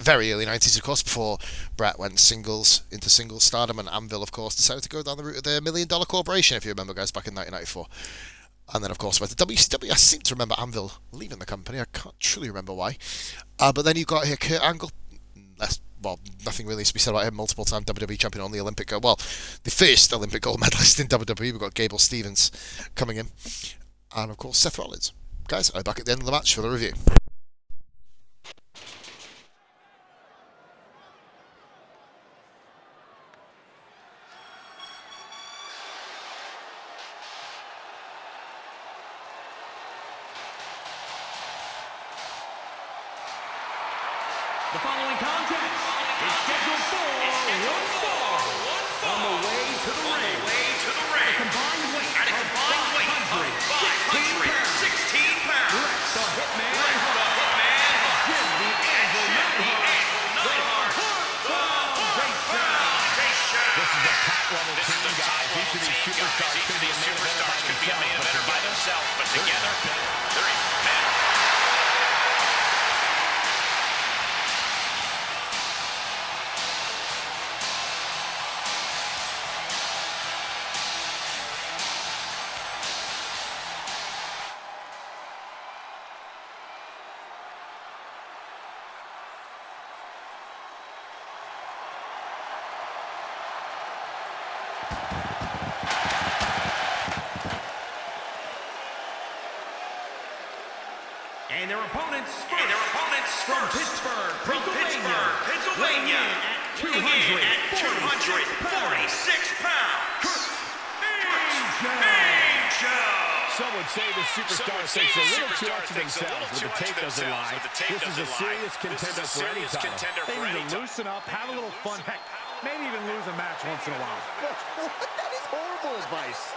very early 90s, of course, before Bret went into singles stardom, and Anvil, of course, decided to go down the route of the $1 Million Corporation, if you remember, guys, back in 1994. And then, of course, went to WCW. I seem to remember Anvil leaving the company. I can't truly remember why. But then you've got here Kurt Angle. Well, nothing really is to be said about him. Multiple-time WWE champion on the Olympic gold. Well, the first Olympic gold medalist in WWE. We've got Gable Stevens coming in. And, of course, Seth Rollins. Guys, I'll be back at the end of the match for the review. The following contest is scheduled for one fall. On the way to the ring. A combined weight of 516 pounds. Rex the Hitman and Jim the Anvil Neidhart. The Foundation. This is a top-level team, guys. Each of these superstars could be a main eventer by themselves, but together, they're even better. And their opponents from Pittsburgh, Pennsylvania, weighing in at 246 pounds. Angel. Some would say the superstars think a little too much of themselves, but the tape doesn't lie. This is a serious contender for any title. They need to loosen up, have a little fun, heck, maybe even lose a match once in a while. That is horrible advice.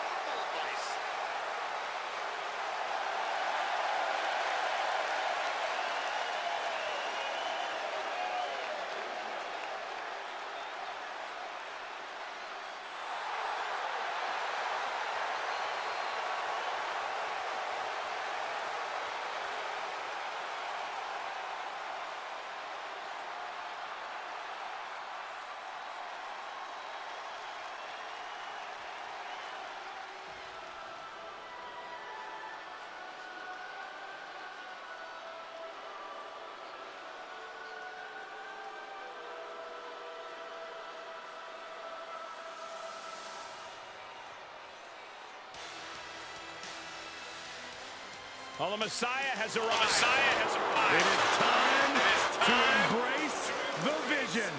Well, the Messiah has arrived. It is time to embrace the vision.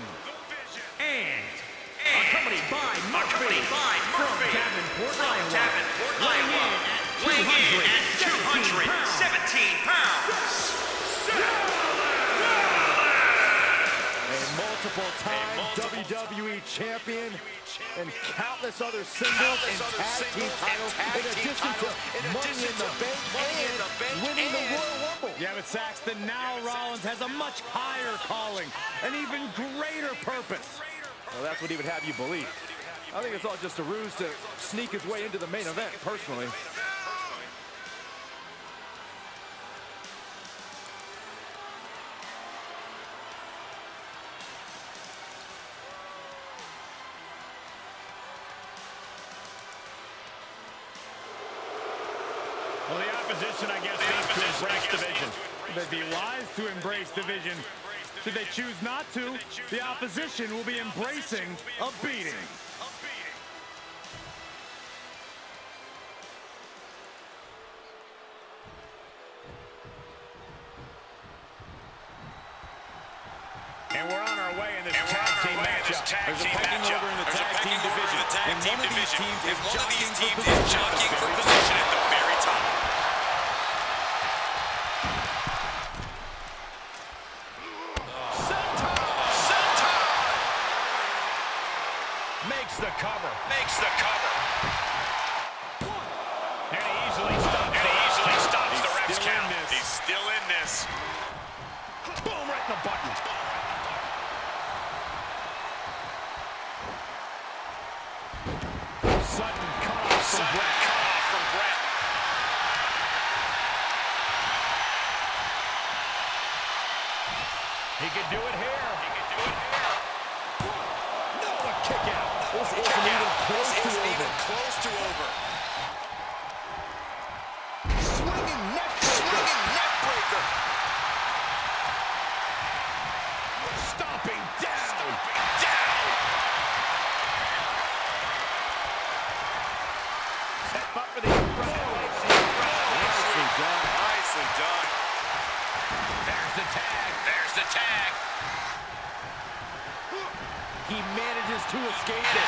And accompanied by Murphy from Davenport, Iowa, weighing in at 217 pounds. A multiple-time WWE champion and countless other singles and tag team titles in addition to Money in the Bank and winning the Royal Rumble. Yeah, but Saxton, now Rollins has a much higher calling, an even greater purpose. Well, that's what he would have you believe. I think it's all just a ruse to sneak his way into the main event, personally. Well, the opposition, I guess, needs to embrace division. They'd be wise to embrace division. Should they choose not to, the opposition will be embracing a beating. And we're on our way in this tag team matchup. There's a pecking order in the tag team division. And one of these teams is jockeying for position at the very top. Makes the cover. And he easily stops the ref's count. He's still in this. Boom, right in the button. Sudden cutoff from Brett. He could do it here. No, a kick out. This isn't even Close to over. swinging neck breaker. Stomping down. Set up for the Nicely done. There's the tag. He manages to escape it.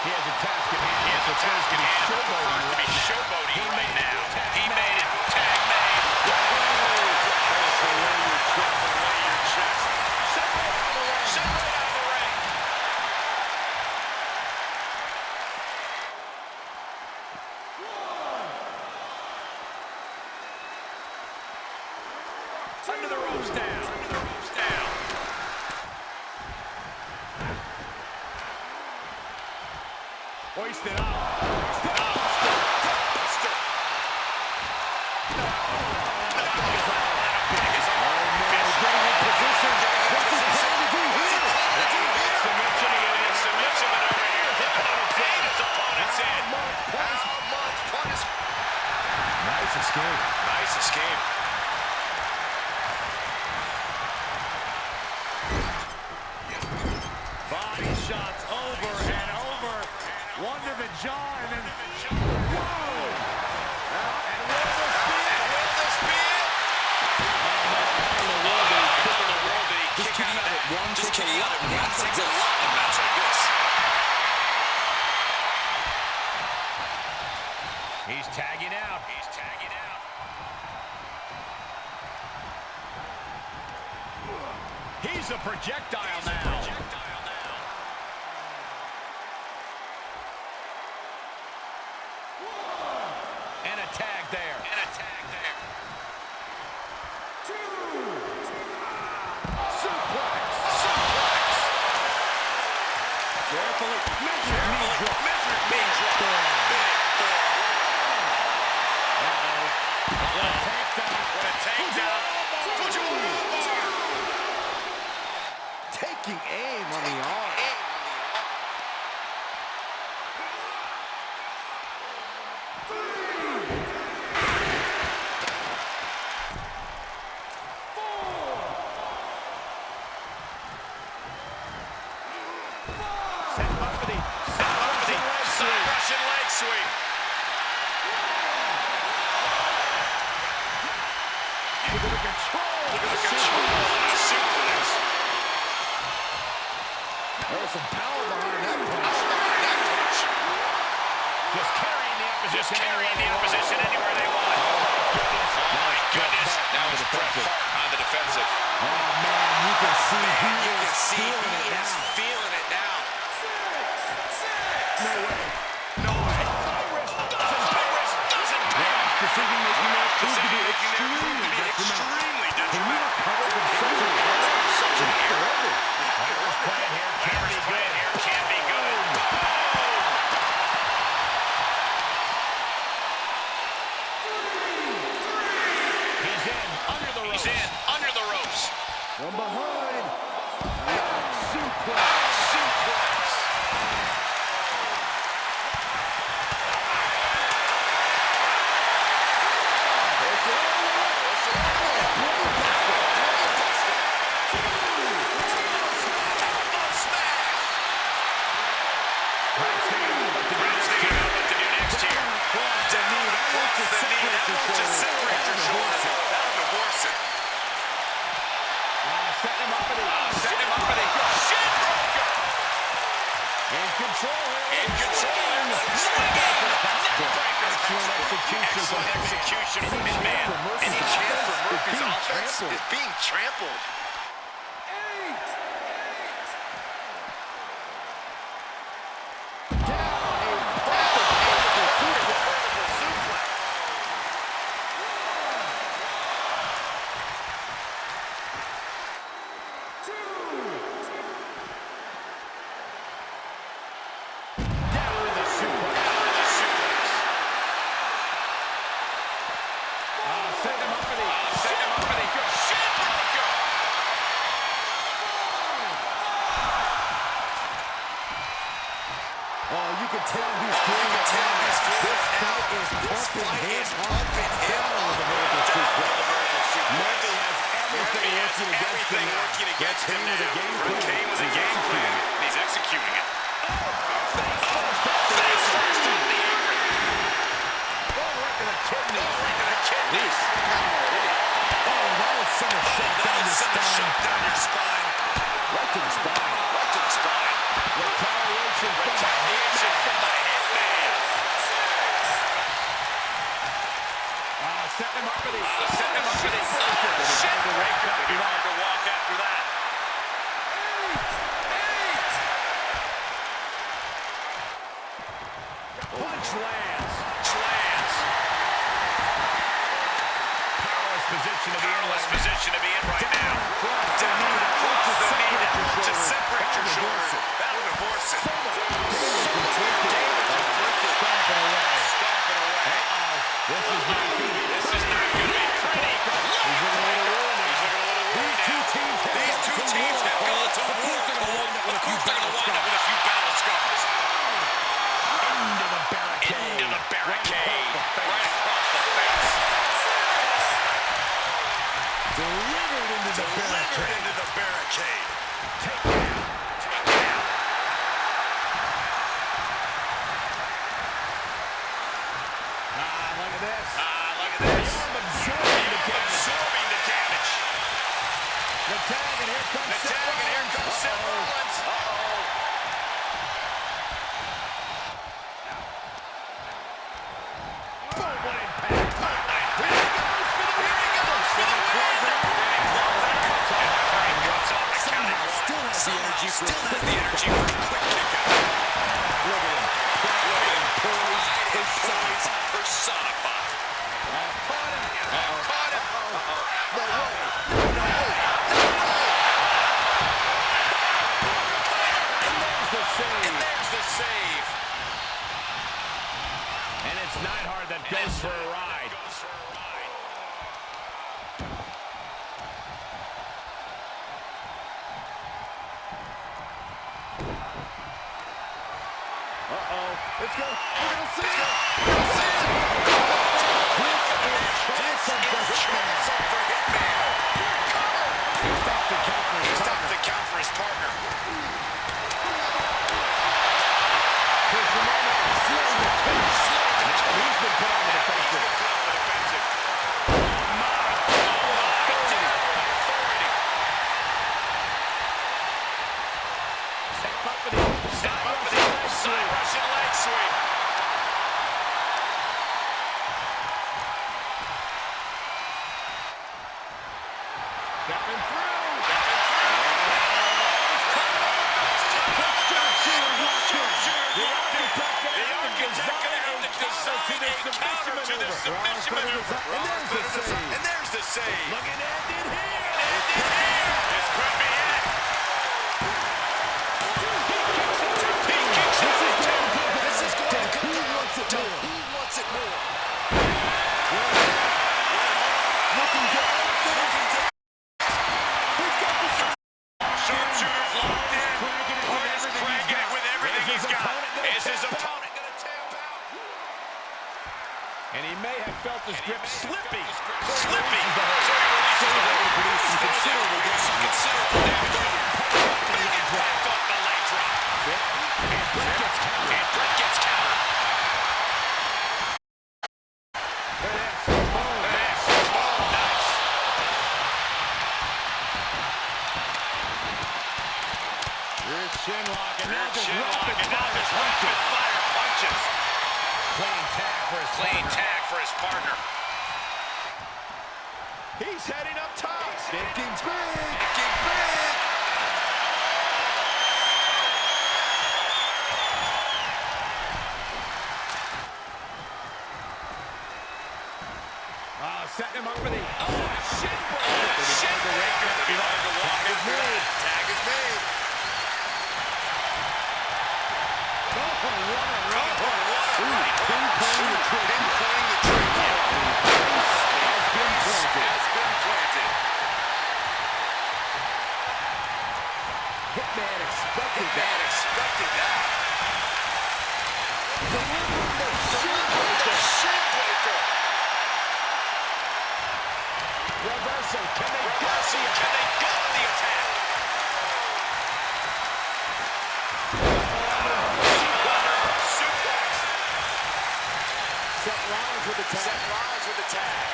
He has a task at hand. He prefers to be showboating right now. He made it. Tag made. Lay your chest. Shut right out of the ring. Under the ropes down. Hoisted up. Buster. Submission over here. His opponent's in. Nice escape. Body shots over and over. One to the jaw and then... Whoa! And will this be it? Just kick out of that one. Just kick out of that. He's a projectile now. And a tag there. Suplex. Carefully. Measured knee drop. Big four. What a takedown. Taking aim on the arm. Russian leg sweep. Look at the control. Look at the control on a suplex. There's some power behind that punch. Just carrying the opposition anywhere they want. Oh my goodness. Now it's Bret Hart on the defensive. Oh man, you can see You can see he is feeling it now. No way. No way. High risk doesn't pay. Decision-making that proved to be extremely detrimental. Whatever's playing here Can't be good. He's in under the ropes. From behind. Suplex. Excellent execution from his man. Any chance for Murphy's offense is being trampled. Position to be in right now. Down across the knee to separate your shoulder. That'll divorce it. This is not going to be pretty. These two teams have gone to war. Of course they're going to wind up with a few battle scars. Into the barricade. Right across the face. Delivered into the barricade. Take down. Look at this. Absorbing the damage. The tag, and here comes Seth Rollins. Boom, what impact. Here he goes for the win. Still has the energy for a quick kick out. Look at him. Poise personified. Caught him. Caught him. No way. And There's the save. And it's Neidhart that goes for a ride. Let's go. We're going to see it. This is troublesome for Hitman. He stopped the count for his partner. Here's the moment. Slow the turn. He's been put on the defensive. Side Russian leg sweep. Stepping through. The architect gonna have to design a counter to this submission maneuver. And there's the save. Look at it here. This could be it. This is going to come down to who wants it more. Looking down. Sharpshooter's locked in. Hart is cranking it with everything he's got. Is his opponent going to tap out? And he may have felt his grip slipping. Slipping. Considerable damage. Big impact off the leg drop. And Brett gets countered. Nice. Rear chin lock, and now just rapid fire punches. Clean tag for his partner. He's heading up top. Thinking big. Setting him up for the shin Breaker. Tag is made. Pinpointing the trigger. Has been planted. Hitman expected that. Delivering the shin breaker. Reversal. Can they go to the attack? Suplex. Seth Rollins with the tag.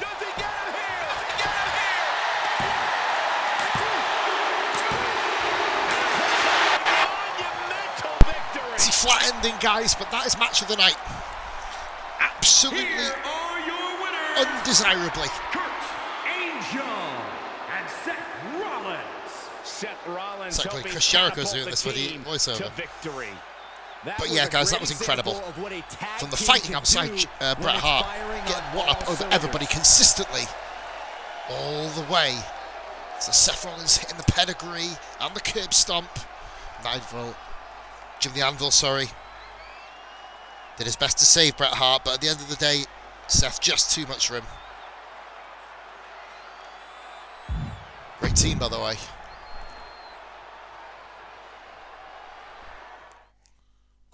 Does he get him here? Monumental victory. It's a flat ending, guys, but that is match of the night. Absolutely, Here are your winners, undesirably. Kurt Angel and Seth Rollins. Seth Rollins It's like helping Chris Jericho's catapult doing the this with the team voiceover. to victory. But yeah, guys, that was incredible. From the fighting outside Bret Hart, getting one up over everybody consistently, all the way. So Seth Rollins hitting the pedigree and the curb stomp. Jim the Anvil, did his best to save Bret Hart, but at the end of the day, Seth just too much for him. Great team, by the way. Of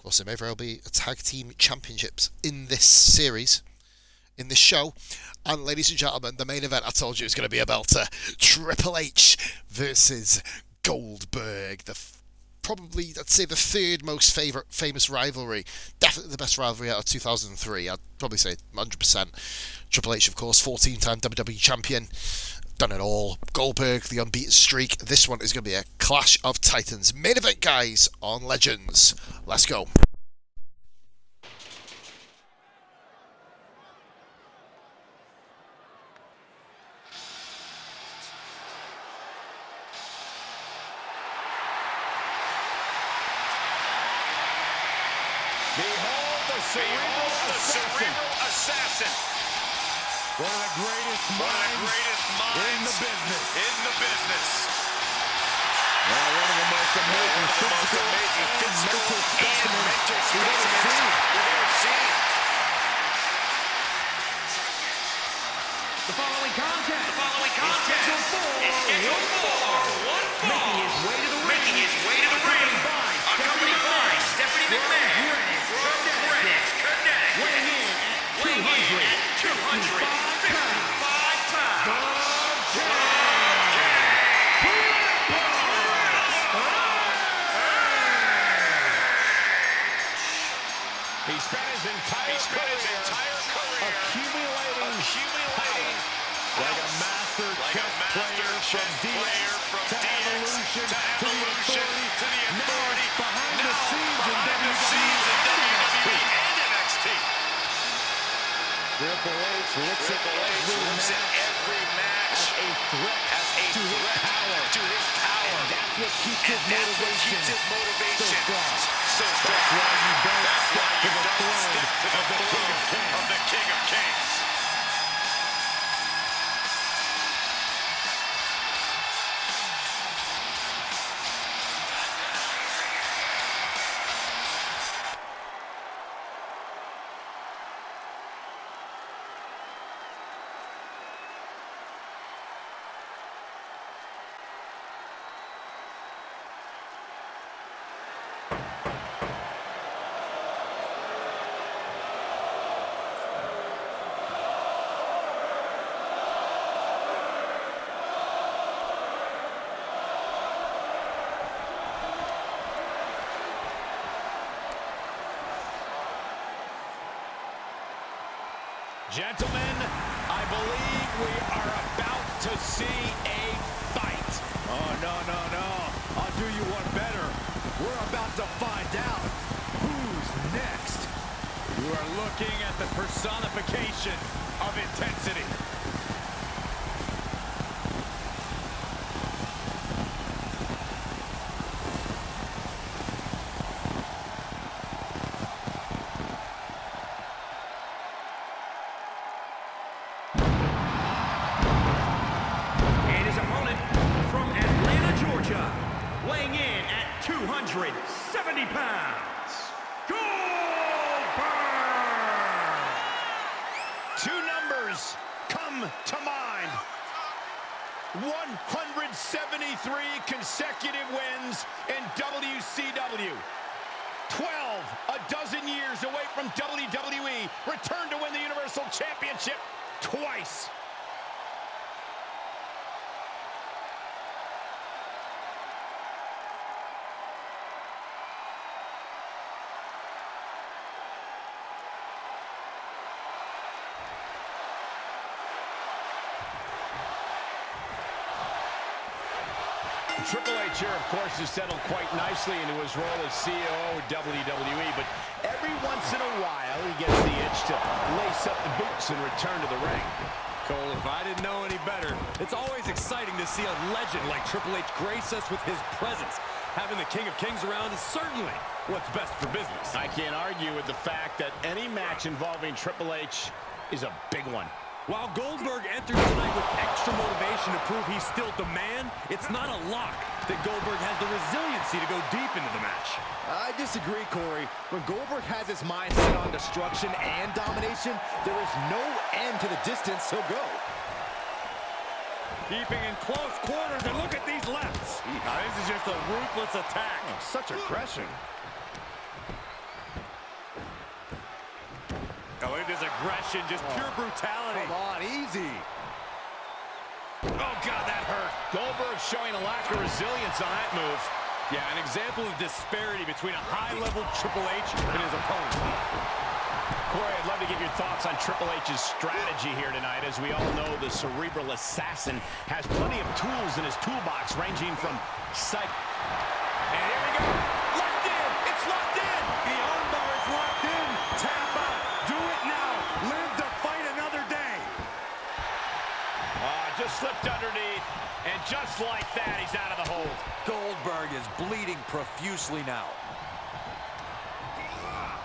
course, there may very well be a tag team championships in this series, in this show. And ladies and gentlemen, the main event, I told you, is going to be a belter. Triple H versus Goldberg. Probably, I'd say, the third most famous rivalry. Definitely the best rivalry out of 2003. I'd probably say 100%. Triple H, of course, 14-time WWE champion. Done it all. Goldberg, the unbeaten streak. This one is going to be a clash of titans. Main event, guys, on Legends. Let's go. cerebral assassin. One of the greatest minds in the business. One of the most amazing physical and mental specimens we've ever seen. The following contest is scheduled for one fall. Making his way to the ring. Accompanied by Stephanie McMahon. Weighing in at 255 pounds. He spent his entire career accumulating like a master chess player from DX to Evolution to the Authority, behind the scenes in WWE and NXT. Triple H looks at every match as a threat to his power. And that's what keeps his motivation so strong. That's why you don't step to the throne of the King of Kings. Gentlemen, I believe we are about to see a fight. Oh, no. I'll do you one better. We're about to find out who's next. You are looking at the personification of intensity. Weighing in at 270 pounds, Goldberg! Two numbers come to mind. 173 consecutive wins in WCW. 12, a dozen years away from WWE. Returned to win the Universal Championship twice. Triple H here, of course, has settled quite nicely into his role as CEO of WWE, but every once in a while he gets the itch to lace up the boots and return to the ring. Cole, if I didn't know any better, it's always exciting to see a legend like Triple H grace us with his presence. Having the King of Kings around is certainly what's best for business. I can't argue with the fact that any match involving Triple H is a big one. While Goldberg entered tonight with extra motivation to prove he's still the man, it's not a lock that Goldberg has the resiliency to go deep into the match. I disagree, Corey. When Goldberg has his mind set on destruction and domination, there is no end to the distance he'll go. Keeping in close quarters, and look at these lefts. This is just a ruthless attack. Such aggression. Oh, look at this aggression, just pure brutality. Come on, easy. Oh, God, that hurt. Goldberg showing a lack of resilience on that move. Yeah, an example of disparity between a high-level Triple H and his opponent. Corey, I'd love to get your thoughts on Triple H's strategy here tonight. As we all know, the cerebral assassin has plenty of tools in his toolbox, ranging from psych... And here we go. Locked in. It's locked in. The armbar is locked in. Tap out. Do it now. Live to fight another day. Just slipped underneath, and just like that, he's out of the hold. Goldberg is bleeding profusely now.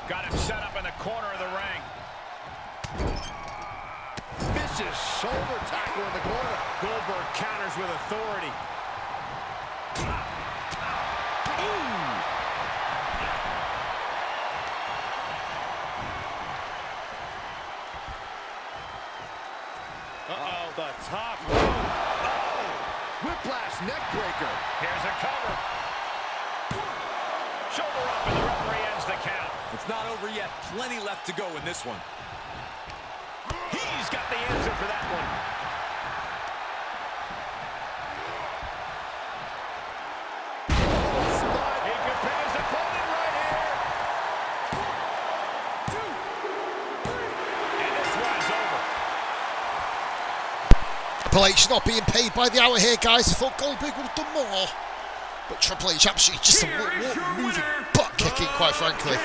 Got him set up in the corner of the ring. Vicious shoulder tackle in the corner. Goldberg counters with authority. Uh-oh, the top. Whiplash neck breaker. Here's a cover. Shoulder up, and the referee ends the count. It's not over yet. Plenty left to go in this one. He's got the answer for that one. He compares the opponent right here. And this one's over. Triple H not being paid by the hour here, guys. I thought Goldberg would have done more. But Triple H absolutely just a moving butt kicking, quite frankly.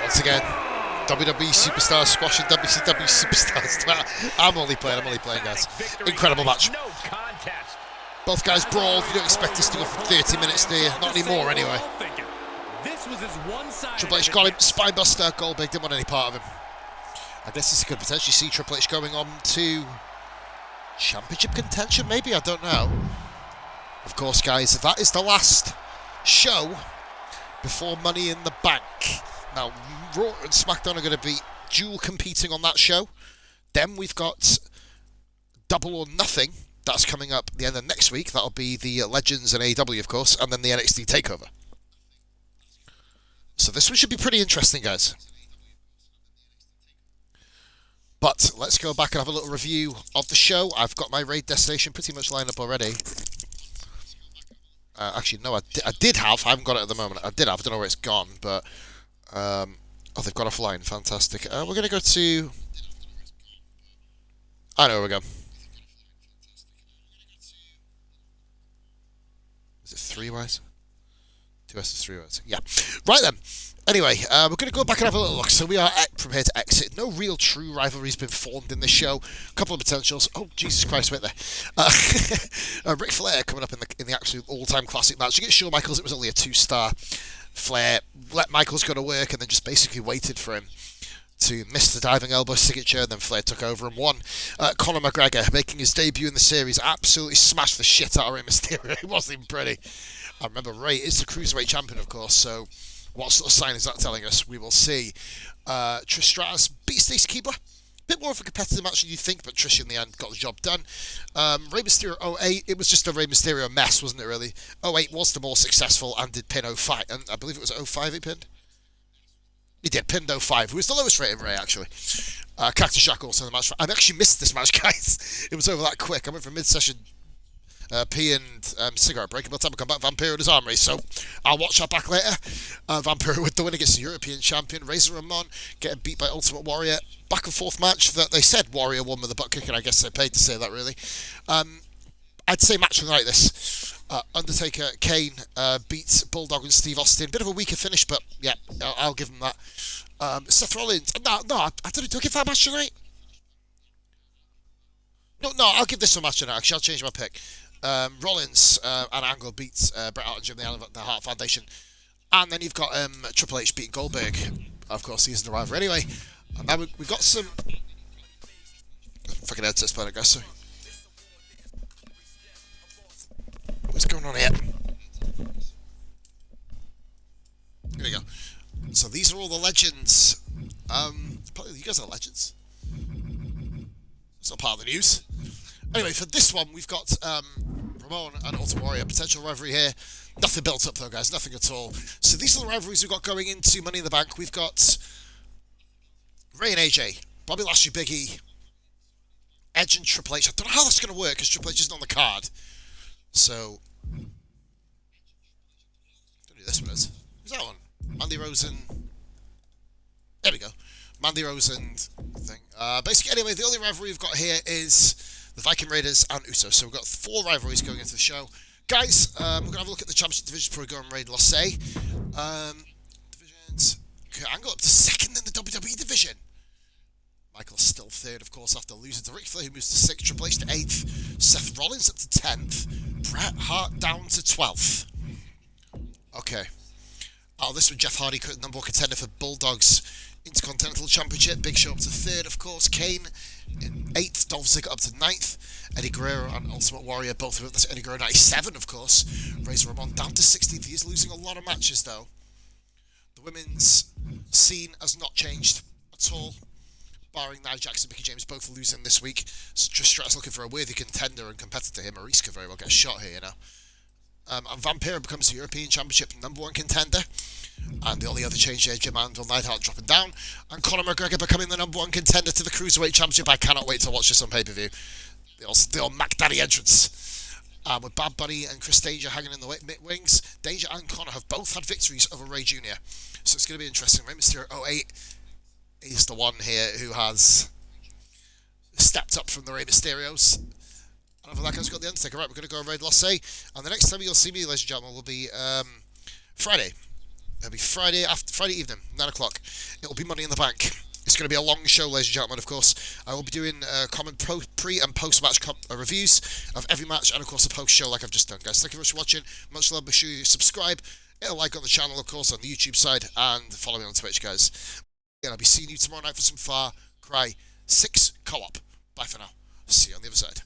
Once again, WWE superstars squashing WCW superstars. I'm only playing, guys. Incredible match. No contest. Both guys brawled. You don't expect this to go for 30 minutes, do you? Not anymore, anyway. This was his one-sided. Triple H got him. Spinebuster. Goldberg didn't want any part of him. I guess this could potentially see Triple H going on to championship contention, maybe? I don't know. Of course, guys, that is the last show before Money in the Bank. Now, Raw and SmackDown are going to be dual competing on that show. Then we've got Double or Nothing. That's coming up at the end of next week. That'll be the Legends and AEW, of course, and then the NXT TakeOver. So this one should be pretty interesting, guys. But let's go back and have a little review of the show. I've got my raid destination pretty much lined up already. Actually, no, I did have. I haven't got it at the moment. I did have. I don't know where it's gone, but... oh, they've gone offline. Fantastic. We're going to go to... I know where we're going. Is it 3-wise? 2S 3-wise. Yeah. Right then. Anyway, we're going to go back and have a little look. So we are from here to exit. No real true rivalry's been formed in this show. A couple of potentials. Oh, Jesus Christ, wait there. Ric Flair coming up in the absolute all-time classic match. Against Shawn Michaels, it was only a 2-star. Flair let Michaels go to work and then just basically waited for him to miss the diving elbow signature. Then Flair took over and won. Conor McGregor, making his debut in the series, absolutely smashed the shit out of Rey Mysterio. It wasn't even pretty. I remember Rey is the Cruiserweight champion, of course, so... what sort of sign is that telling us? We will see. Trish Stratus beat Stacey Keibler. Bit more of a competitive match than you think, but Trish in the end got the job done. Rey Mysterio 08, it was just a Rey Mysterio mess, wasn't it, really? 08 was the more successful and did pin 05, and I believe it was 05 he pinned? He did, pinned 05, who was the lowest rated Rey, actually. Cactus Jack also in the match. I've actually missed this match, guys. It was over that quick. I went from mid-session pee and cigarette break. By the time I come back, Vampiro and his arm race. So I'll watch that back later. Vampiro with the win against the European champion. Razor Ramon getting beat by Ultimate Warrior. Back and forth match that they said Warrior won with a butt kick, and I guess they paid to say that, really. I'd say match of the night this. Undertaker, Kane beats Bulldog and Steve Austin. Bit of a weaker finish, but yeah, I'll give them that. Seth Rollins. No, I don't know. Do I give that match tonight? No, I'll give this one match tonight. Actually, I'll change my pick. Rollins and Angle beats Bret Hart and Jim the Hart Foundation. And then you've got Triple H beating Goldberg. Of course, he's the rival. Anyway, and now we've got some... Fucking headset's playing, I guess, so... What's going on here? Here we go. So these are all the legends. Probably you guys are legends. It's not part of the news. Anyway, for this one, we've got Ramon and Ultimate Warrior. Potential rivalry here. Nothing built up, though, guys. Nothing at all. So these are the rivalries we've got going into Money in the Bank. We've got Rey and AJ. Bobby Lashley, Big E. Edge and Triple H. I don't know how that's going to work, because Triple H isn't on the card. So... I don't know who this one is. Who's that one? Mandy Rose and... There we go. Mandy Rose and thing. Basically, anyway, the only rivalry we've got here is the Viking Raiders and Usos. So we've got 4 rivalries going into the show. Guys, we're going to have a look at the Championship Division before we go and raid Losse. Divisions. Okay, Angle up to 2nd in the WWE Division. Michael's still 3rd, of course, after losing to Ric Flair, who moves to 6th. Triple H to 8th. Seth Rollins up to 10th. Bret Hart down to 12th. Okay. Oh, this one, Jeff Hardy, number 1 contender for Bulldogs Intercontinental Championship. Big Show up to 3rd, of course. Kane in 8th. Dolph Ziggler up to 9th. Eddie Guerrero and Ultimate Warrior both with Eddie Guerrero 97, of course. Razor Ramon down to 16th. He is losing a lot of matches, though. The women's scene has not changed at all, barring Nia Jackson and Mickie James both losing this week. So Trish Stratus looking for a worthy contender and competitor here. Maurice could very well get a shot here, you know. And Vampiro becomes the European Championship number 1 contender. And the only other change here, Jim Andel Neidhart dropping down. And Conor McGregor becoming the number 1 contender to the Cruiserweight Championship. I cannot wait to watch this on pay-per-view. The old Mac Daddy entrance. With Bad Bunny and Chris Danger hanging in the wings. Danger and Conor have both had victories over Ray Jr. So it's going to be interesting. Rey Mysterio 08 is the one here who has stepped up from the Rey Mysterios. And over that guy's got the Undertaker. Right, we're going to go Raid Losse. And the next time you'll see me, ladies and gentlemen, will be Friday. It'll be Friday evening, 9 o'clock. It'll be Money in the Bank. It's going to be a long show, ladies and gentlemen, of course. I will be doing common pre- and post-match reviews of every match and, of course, a post-show like I've just done, guys. Thank you very much for watching. Much love. Make sure you subscribe, hit a like on the channel, of course, on the YouTube side, and follow me on Twitch, guys. And I'll be seeing you tomorrow night for some Far Cry 6 co-op. Bye for now. See you on the other side.